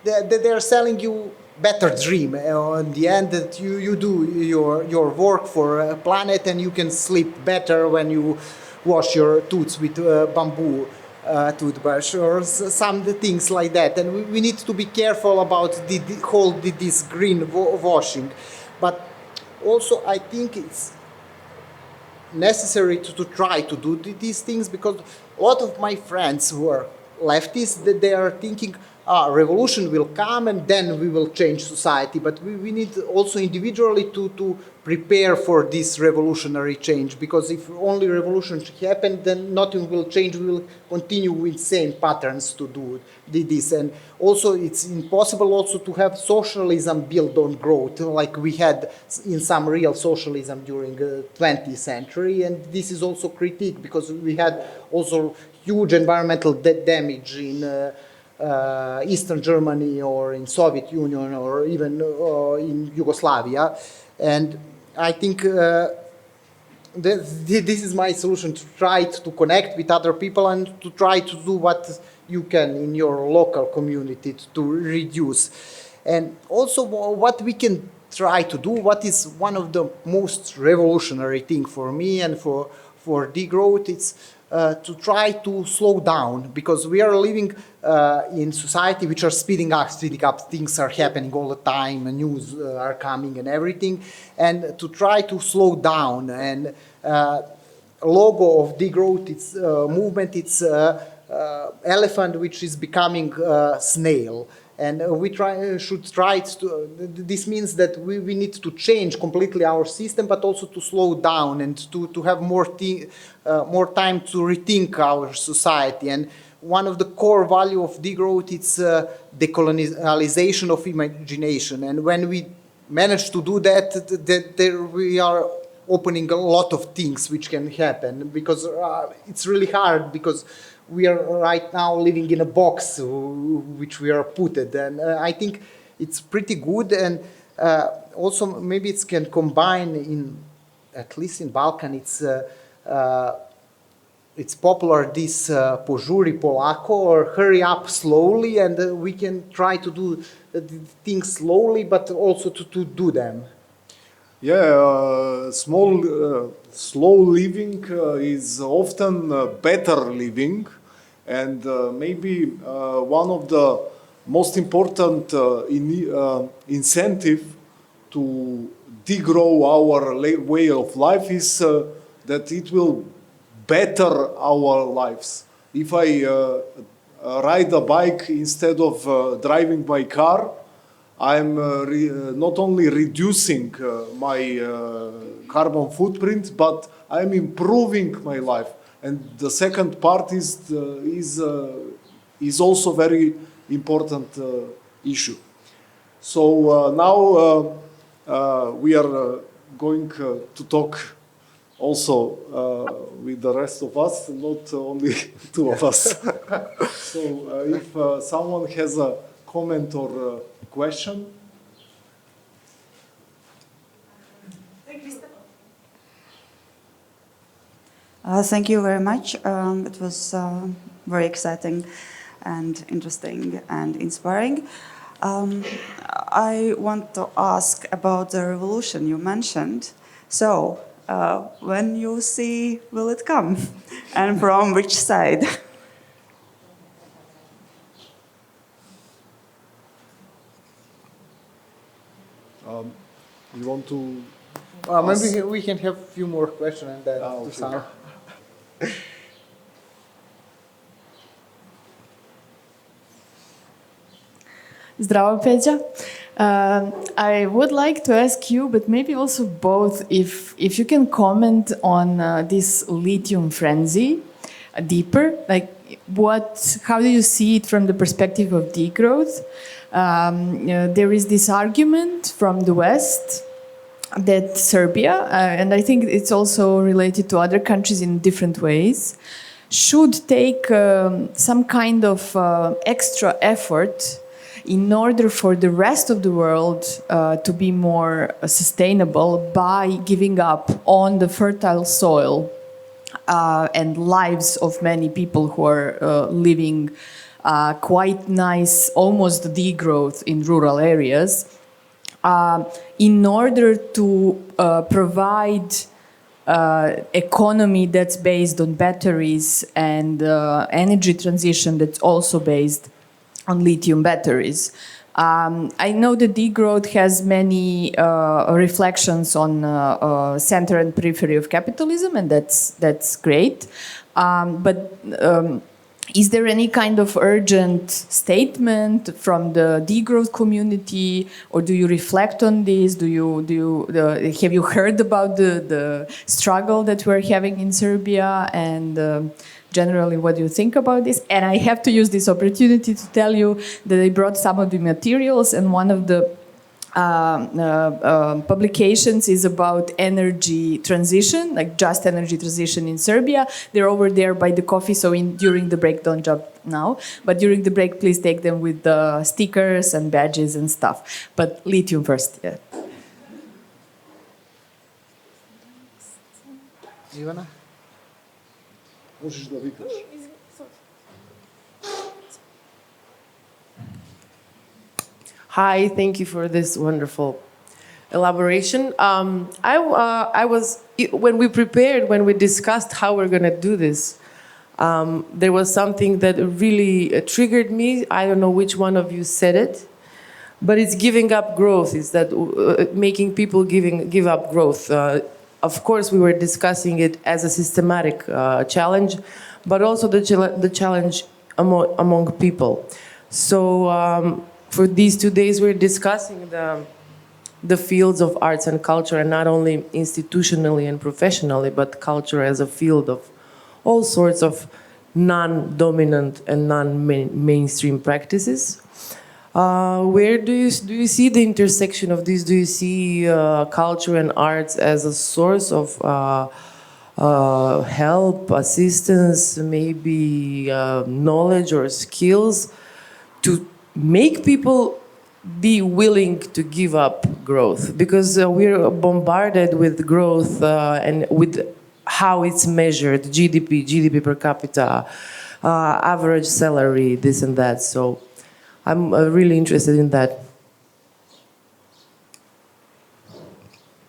S2: they are selling you better dream in the end, that you do your work for a planet, and you can sleep better when you wash your tooth with bamboo toothbrush, or some things like that. And we need to be careful about this green washing. But also I think it's necessary to try to do these things, because a lot of my friends who are leftists, that they are thinking revolution will come and then we will change society. But we need also individually to prepare for this revolutionary change, because if only revolution happen, then nothing will change. We will continue with same patterns to do this. And also it's impossible also to have socialism built on growth like we had in some real socialism during the 20th century. And this is also critique, because we had also huge environmental damage in Eastern Germany, or in Soviet Union, or even in Yugoslavia. And I think this is my solution, to try to connect with other people and to try to do what you can in your local community to reduce. And also what we can try to do, what is one of the most revolutionary thing for me and for degrowth, it's to try to slow down, because we are living in society which are speeding up, things are happening all the time, and news are coming and everything, and to try to slow down. And logo of degrowth, it's movement, it's elephant which is becoming snail. And we should try to, this means that we need to change completely our system, but also to slow down and to have more time to rethink our society. And one of the core value of degrowth is decolonialization of imagination. And when we manage to do that, we are opening a lot of things which can happen, because it's really hard, because we are right now living in a box which we are put in. And I think it's pretty good. And also maybe it can combine in, at least in Balkan, it's popular, this požuri polako, or hurry up slowly, and we can try to do things slowly, but also to do them.
S1: Yeah, slow living is often better living, and maybe one of the most important incentive to degrow our way of life is that it will better our lives. If I ride a bike instead of driving my car, I'm not only reducing my carbon footprint, but I'm improving my life. And the second part is also very important issue. So now we are going to talk also with the rest of us, not only two of us. So if someone has a comment or question.
S3: Thank you very much. It was very exciting and interesting and inspiring. I want to ask about the revolution you mentioned. So, when you see, will it come? And from which side?
S1: You want to?
S2: Maybe we can have a few more questions and then
S1: okay.
S2: to some.
S4: Zdravo, Peđa. I would like to ask you, but maybe also both, if you can comment on this lithium frenzy deeper. Like, how do you see it from the perspective of degrowth? There is this argument from the West that Serbia, and I think it's also related to other countries in different ways, should take some kind of extra effort in order for the rest of the world to be more sustainable by giving up on the fertile soil and lives of many people who are living quite nice, almost degrowth in rural areas, in order to provide economy that's based on batteries and energy transition that's also based on lithium batteries. I know that degrowth has many reflections on center and periphery of capitalism, and that's great. But is there any kind of urgent statement from the degrowth community, or do you reflect on this? Have you heard about the struggle that we're having in Serbia, and generally, what do you think about this? And I have to use this opportunity to tell you that I brought some of the materials, and one of the publications is about energy transition, like just energy transition in Serbia. They're over there by the coffee, so during the break, don't jump now. But during the break, please take them with the stickers and badges and stuff. But lithium first, yeah.
S2: Ivana?
S1: Možeš da vikaš.
S5: Hi, thank you for this wonderful elaboration. When we discussed how we're going to do this, there was something that really triggered me. I don't know which one of you said it, but it's giving up growth. Is that making people give up growth? Of course, we were discussing it as a systematic challenge, but also the challenge among people. So for these 2 days, we're discussing the fields of arts and culture, and not only institutionally and professionally, but culture as a field of all sorts of non-dominant and non-mainstream practices. Where do you see the intersection of these? Do you see culture and arts as a source of help, assistance, maybe knowledge or skills to make people be willing to give up growth? Because we're bombarded with growth and with how it's measured, GDP per capita, average salary, this and that. So I'm really interested in that.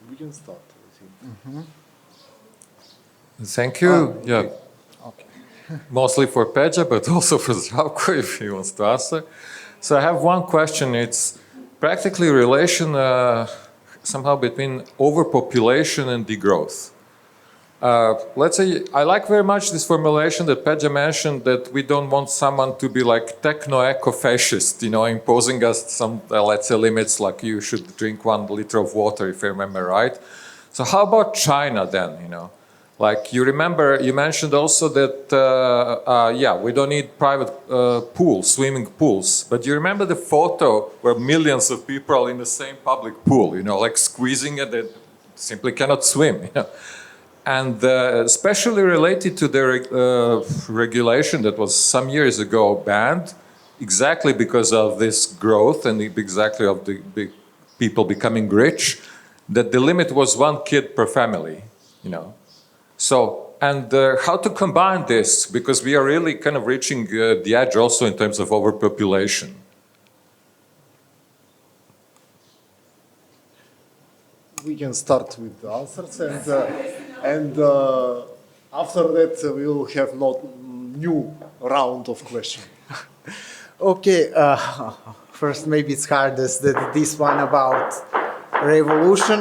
S1: We can start, I think.
S6: Thank you.
S1: Okay.
S6: Yeah.
S2: Okay.
S6: Mostly for Peđa, but also for Zdravko, if he wants to answer. So I have one question. It's practically relation somehow between overpopulation and degrowth. Let's say I like very much this formulation that Pedja mentioned, that we don't want someone to be like techno-eco-fascist, imposing us some, let's say, limits, like you should drink 1 liter of water, if I remember right. So how about China then, Like you remember, you mentioned also that, we don't need private pools, swimming pools. But you remember the photo where millions of people are in the same public pool, like squeezing it, they simply cannot swim, And especially related to the regulation that was some years ago banned, exactly because of this growth and exactly of the people becoming rich, that the limit was 1 kid per family, So, and how to combine this? Because we are really kind of reaching the edge also in terms of overpopulation.
S1: We can start with the answers, and after that we will have not new round of questions.
S2: Okay, first maybe it's hardest, this one about revolution.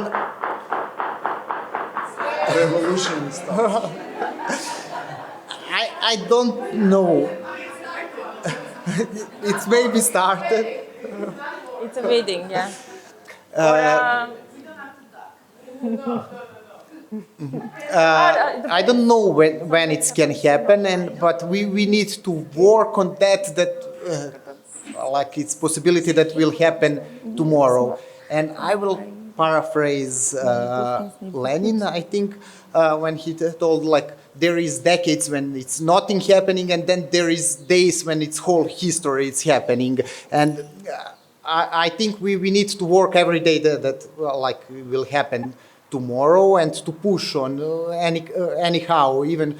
S1: Revolution is tough.
S2: I don't know. It's maybe started.
S7: It's a wedding, yeah.
S2: I don't know when it can happen, but we need to work on that like it's possibility that will happen tomorrow. And I will paraphrase Lenin, I think, when he told like there is decades when it's nothing happening, and then there is days when it's whole history it's happening. And I think we need to work every day that like will happen tomorrow, and to push on anyhow, even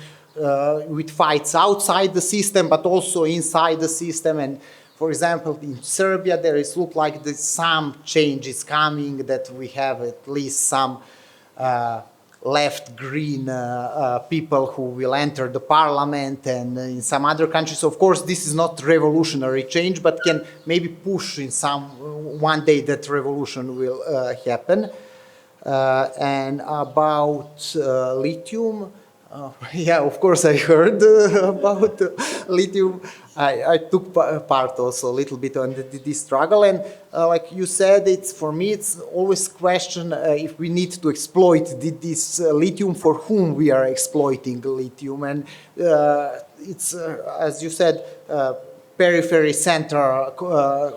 S2: with fights outside the system, but also inside the system. And for example, in Serbia, there is look like there's some changes coming, that we have at least some left green people who will enter the parliament, and in some other countries, of course, this is not revolutionary change, but can maybe push in some one day that revolution will happen. And about lithium, yeah, of course, I heard about lithium. I took part also a little bit on this struggle, and like you said, it's for me, it's always question if we need to exploit this lithium, for whom we are exploiting lithium, and it's as you said, periphery center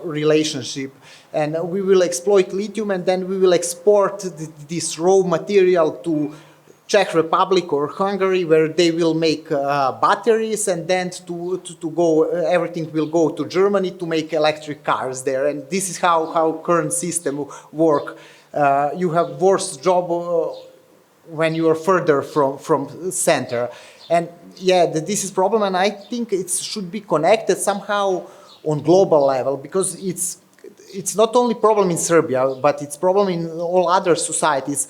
S2: relationship, and we will exploit lithium, and then we will export this raw material to Czech Republic or Hungary, where they will make batteries, and then to go, everything will go to Germany to make electric cars there. And this is how current system work. You have worse job when you are further from center. And yeah, this is problem, and I think it should be connected somehow on global level, because it's not only problem in Serbia, but it's problem in all other societies.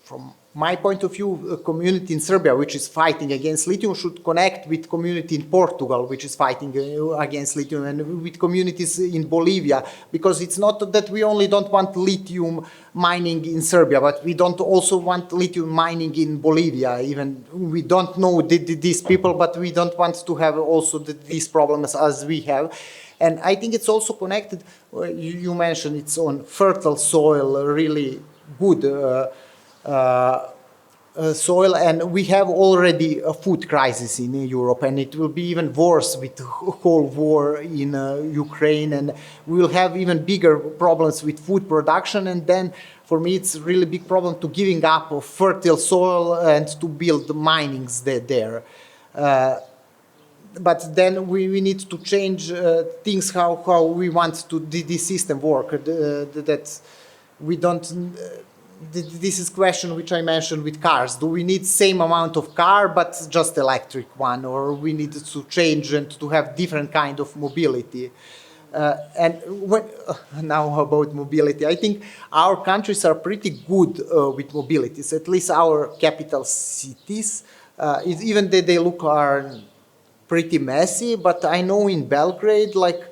S2: From my point of view, a community in Serbia which is fighting against lithium should connect with community in Portugal which is fighting against lithium, and with communities in Bolivia, because it's not that we only don't want lithium mining in Serbia, but we don't also want lithium mining in Bolivia. Even we don't know these people, but we don't want to have also these problems as we have. And I think it's also connected, you mentioned it's on fertile soil, really good soil, and we have already a food crisis in Europe, and it will be even worse with the whole war in Ukraine, and we will have even bigger problems with food production. And then for me it's a really big problem to giving up of fertile soil and to build minings there. But then we need to change things, how we want to this system work, that we don't. This is question which I mentioned with cars. Do we need same amount of car but just electric one, or we need to change and to have different kind of mobility? And now about mobility, I think our countries are pretty good with mobilities, at least our capital cities. Even they look are pretty messy, but I know in Belgrade, like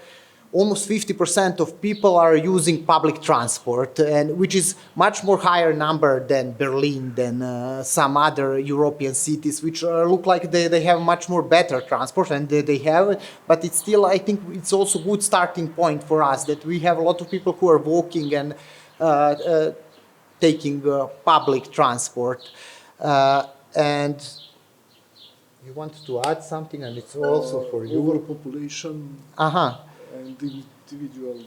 S2: almost 50% of people are using public transport, and which is much more higher number than Berlin, than some other European cities, which look like they have much more better transport, and they have. But it's still, I think, it's also good starting point for us that we have a lot of people who are walking and taking public transport, and you wanted to add something, and it's also for you.
S1: Overpopulation and individual.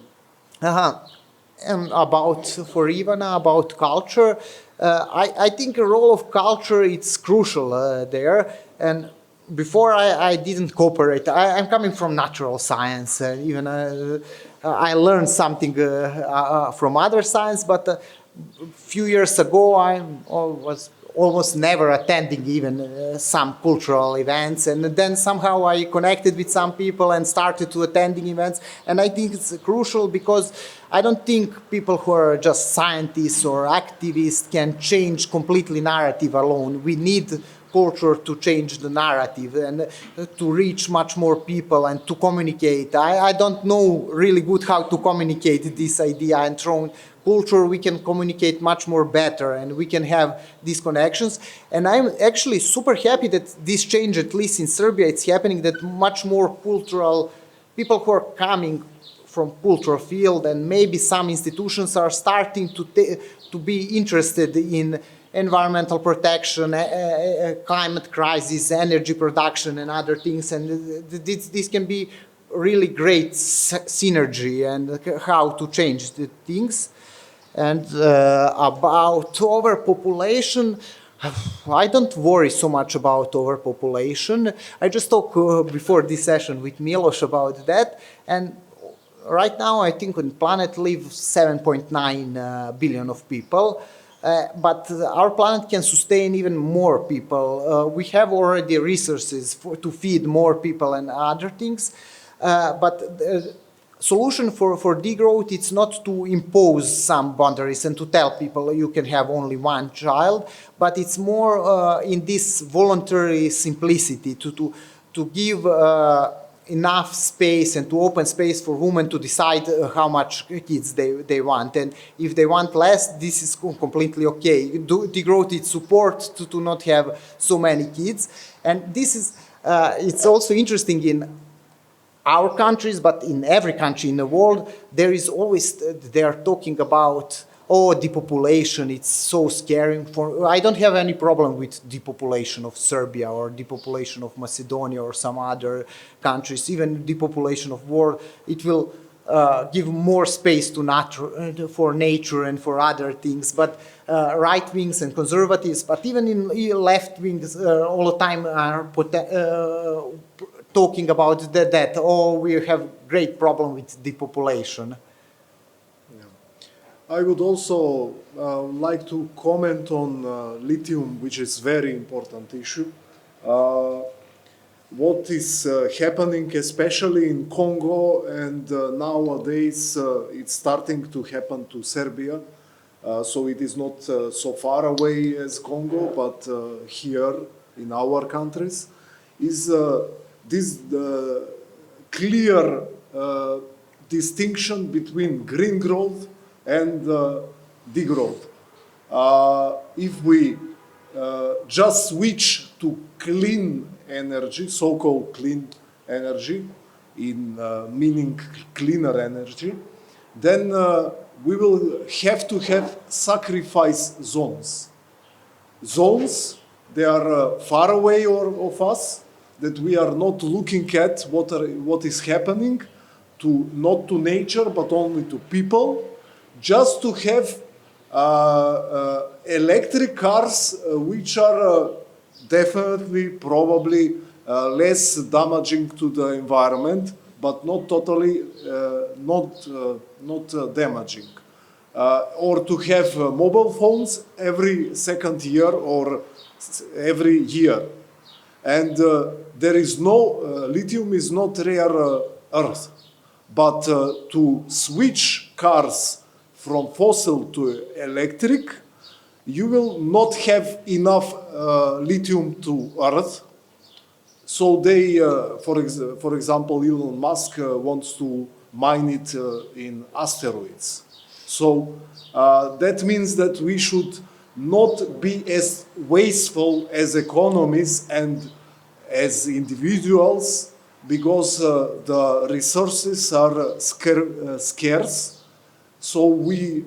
S2: And about, for Ivana, about culture, I think the role of culture is crucial there. And before I didn't cooperate. I'm coming from natural science. Even I learned something from other science, but a few years ago I was almost never attending even some cultural events, and then somehow I connected with some people and started to attending events, and I think it's crucial because I don't think people who are just scientists or activists can change completely narrative alone. We need culture to change the narrative and to reach much more people and to communicate. I don't know really good how to communicate this idea, and through culture we can communicate much more better and we can have these connections. And I'm actually super happy that this change, at least in Serbia, it's happening, that much more cultural people who are coming from cultural field and maybe some institutions are starting to be interested in environmental protection, climate crisis, energy production and other things, and this can be really great synergy and how to change the things. And about overpopulation, I don't worry so much about overpopulation. I just talked before this session with Milos about that, and right now I think on the planet live 7.9 billion of people. But our planet can sustain even more people. We have already resources to feed more people and other things. But the solution for degrowth, it's not to impose some boundaries and to tell people you can have only one child, but it's more in this voluntary simplicity to give enough space and to open space for women to decide how much kids they want. And if they want less, this is completely okay. Degrowth is support to not have so many kids. And this is, it's also interesting in our countries, but in every country in the world, there is always, they are talking about, oh, depopulation, it's so scary. I don't have any problem with depopulation of Serbia or depopulation of Macedonia or some other countries, even depopulation of world. It will give more space to for nature and for other things. But right wings and conservatives, but even in left wings, all the time are talking about that, oh, we have great problem with depopulation.
S1: I would also like to comment on lithium, which is very important issue. What is happening, especially in Congo, and nowadays it's starting to happen to Serbia. So it is not so far away as Congo, but here in our countries, is this clear distinction between green growth and degrowth. If we just switch to clean energy, so-called clean energy, in meaning cleaner energy, then we will have to have sacrifice zones. Zones, they are far away of us, that we are not looking at what is happening, not to nature, but only to people, just to have electric cars which are definitely, probably less damaging to the environment, but not totally, not damaging. Or to have mobile phones every second year or every year. And there is no, lithium is not rare earth, but to switch cars from fossil to electric, you will not have enough lithium to earth. So they, for example, Elon Musk wants to mine it in asteroids. So that means that we should not be as wasteful as economies and as individuals, because the resources are scarce, so we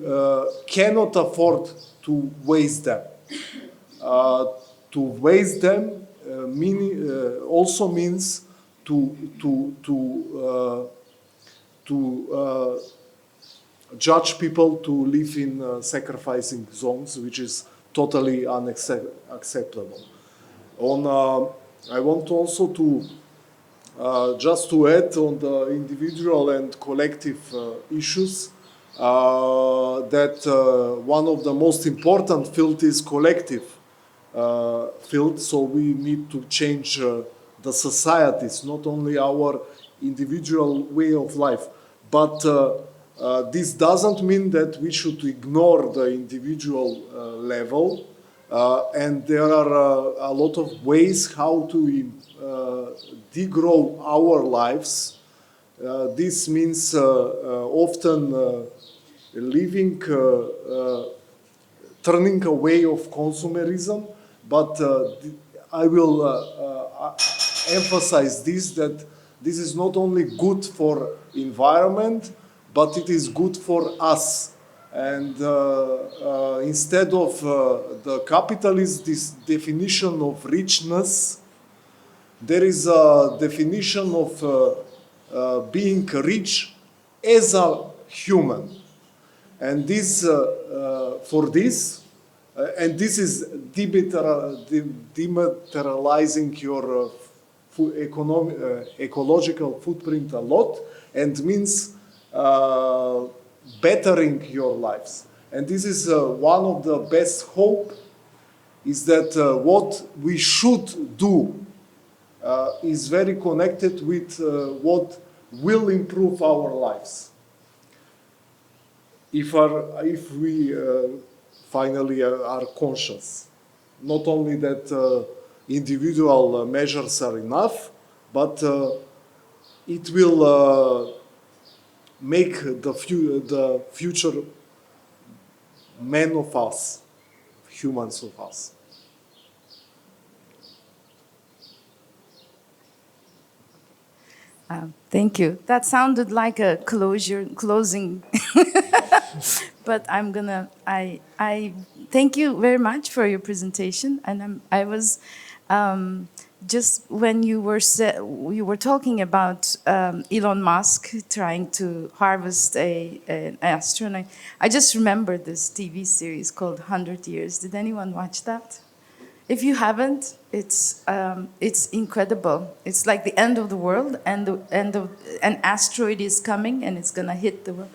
S1: cannot afford to waste them. To waste them also means to judge people to live in sacrificing zones, which is totally unacceptable. I want also to just to add on the individual and collective issues, that one of the most important field is collective field. So we need to change the societies, not only our individual way of life. But this doesn't mean that we should ignore the individual level. And there are a lot of ways how to degrow our lives. This means often living, turning away of consumerism. But I will emphasize this, that this is not only good for environment, but it is good for us. And instead of the capitalist this definition of richness, there is a definition of being rich as a human. And this, for this, and this is dematerializing your ecological footprint a lot, and means bettering your lives. And this is one of the best hope, is that what we should do is very connected with what will improve our lives. If we finally are conscious, not only that individual measures are enough, but it will make the future men of us, humans of us.
S8: Thank you. That sounded like a closing, but I thank you very much for your presentation. And I was just when you were talking about Elon Musk trying to harvest an astronaut, I just remembered this TV series called 100 Years. Did anyone watch that? If you haven't, it's incredible. It's like the end of the world, and an asteroid is coming, and it's gonna hit the world.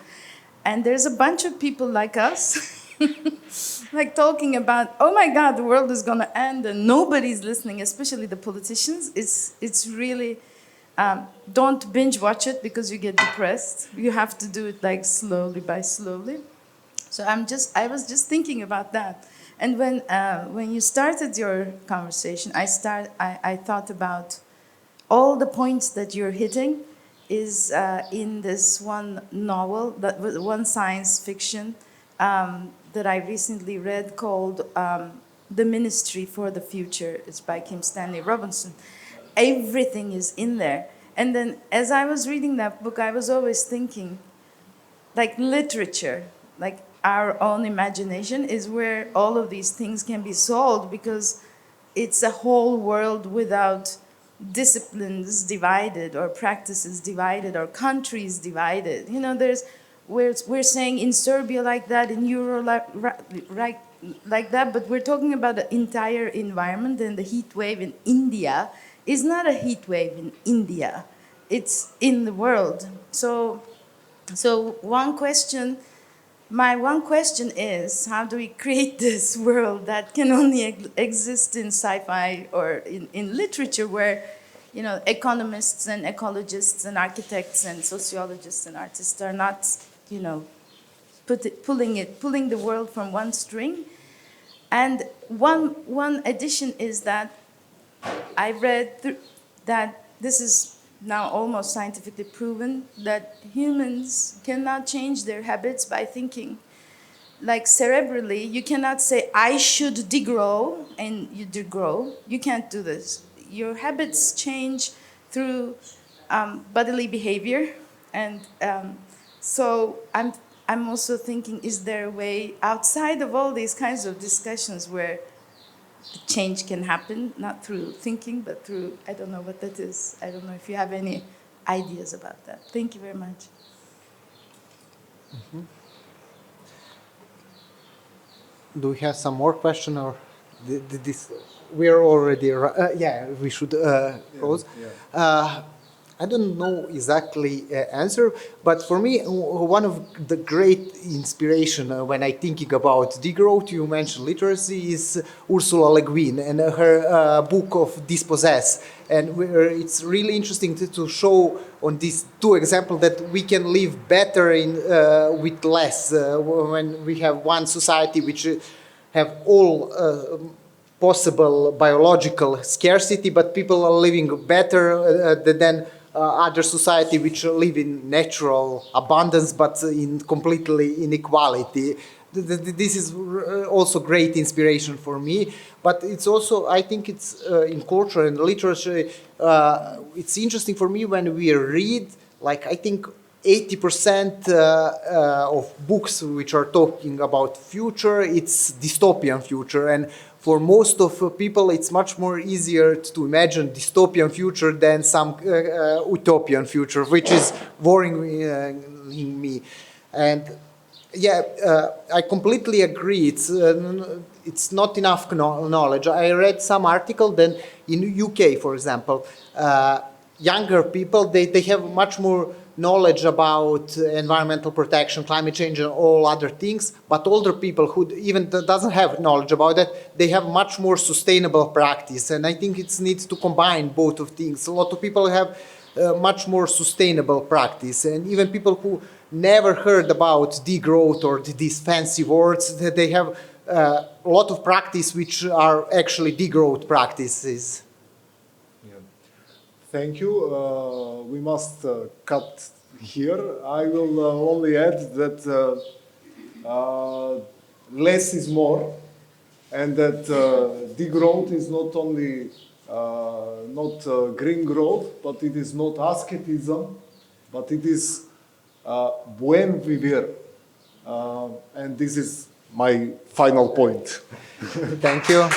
S8: And there's a bunch of people like us, like talking about, oh my God, the world is gonna end, and nobody's listening, especially the politicians. It's really, don't binge watch it because you get depressed. You have to do it like slowly by slowly. So I was just thinking about that. And when you started your conversation, I thought about all the points that you're hitting is in this one novel, one science fiction that I recently read called The Ministry for the Future. It's by Kim Stanley Robinson. Everything is in there. And then as I was reading that book, I was always thinking, like literature, like our own imagination is where all of these things can be solved, because it's a whole world without disciplines divided or practices divided or countries divided. You know, we're saying in Serbia like that, in Euro like that, but we're talking about the entire environment, and the heat wave in India is not a heat wave in India. It's in the world. So my one question is, how do we create this world that can only exist in sci-fi or in literature, where, you know, economists and ecologists and architects and sociologists and artists are not, you know, pulling the world from one string? And one addition is that I read that this is now almost scientifically proven that humans cannot change their habits by thinking. Like cerebrally, you cannot say, I should degrow, and you degrow. You can't do this. Your habits change through bodily behavior. And so I'm also thinking, is there a way outside of all these kinds of discussions where the change can happen, not through thinking, but through, I don't know what that is. I don't know if you have any ideas about that. Thank you very much.
S2: Mm-hmm. Do we have some more question, or this? We are already. Yeah, we should close. Yeah. I don't know exactly answer, but for me, one of the great inspiration when I thinking about degrowth, you mentioned literacy, is Ursula Le Guin and her book of Dispossess. And it's really interesting to show on these two examples that we can live better with less when we have one society which have all possible biological scarcity, but people are living better than other society which live in natural abundance, but in completely inequality. This is also great inspiration for me, but it's also, I think it's in culture and literature, it's interesting for me when we read, like I think 80% of books which are talking about future, it's dystopian future, and for most of people, it's much more easier to imagine dystopian future than some utopian future, which is worrying me. And yeah, I completely agree. It's not enough knowledge. I read some article then in UK, for example, younger people, they have much more knowledge about environmental protection, climate change, and all other things, but older people who even doesn't have knowledge about that, they have much more sustainable practice, and I think it needs to combine both of things. A lot of people have much more sustainable practice, and even people who never heard about degrowth or these fancy words, they have a lot of practice which are actually degrowth practices.
S1: Thank you. We must cut here. I will only add that less is more, and that degrowth is not only not green growth, but it is not asceticism, but it is buen vivir. And this is my final point.
S2: Thank you.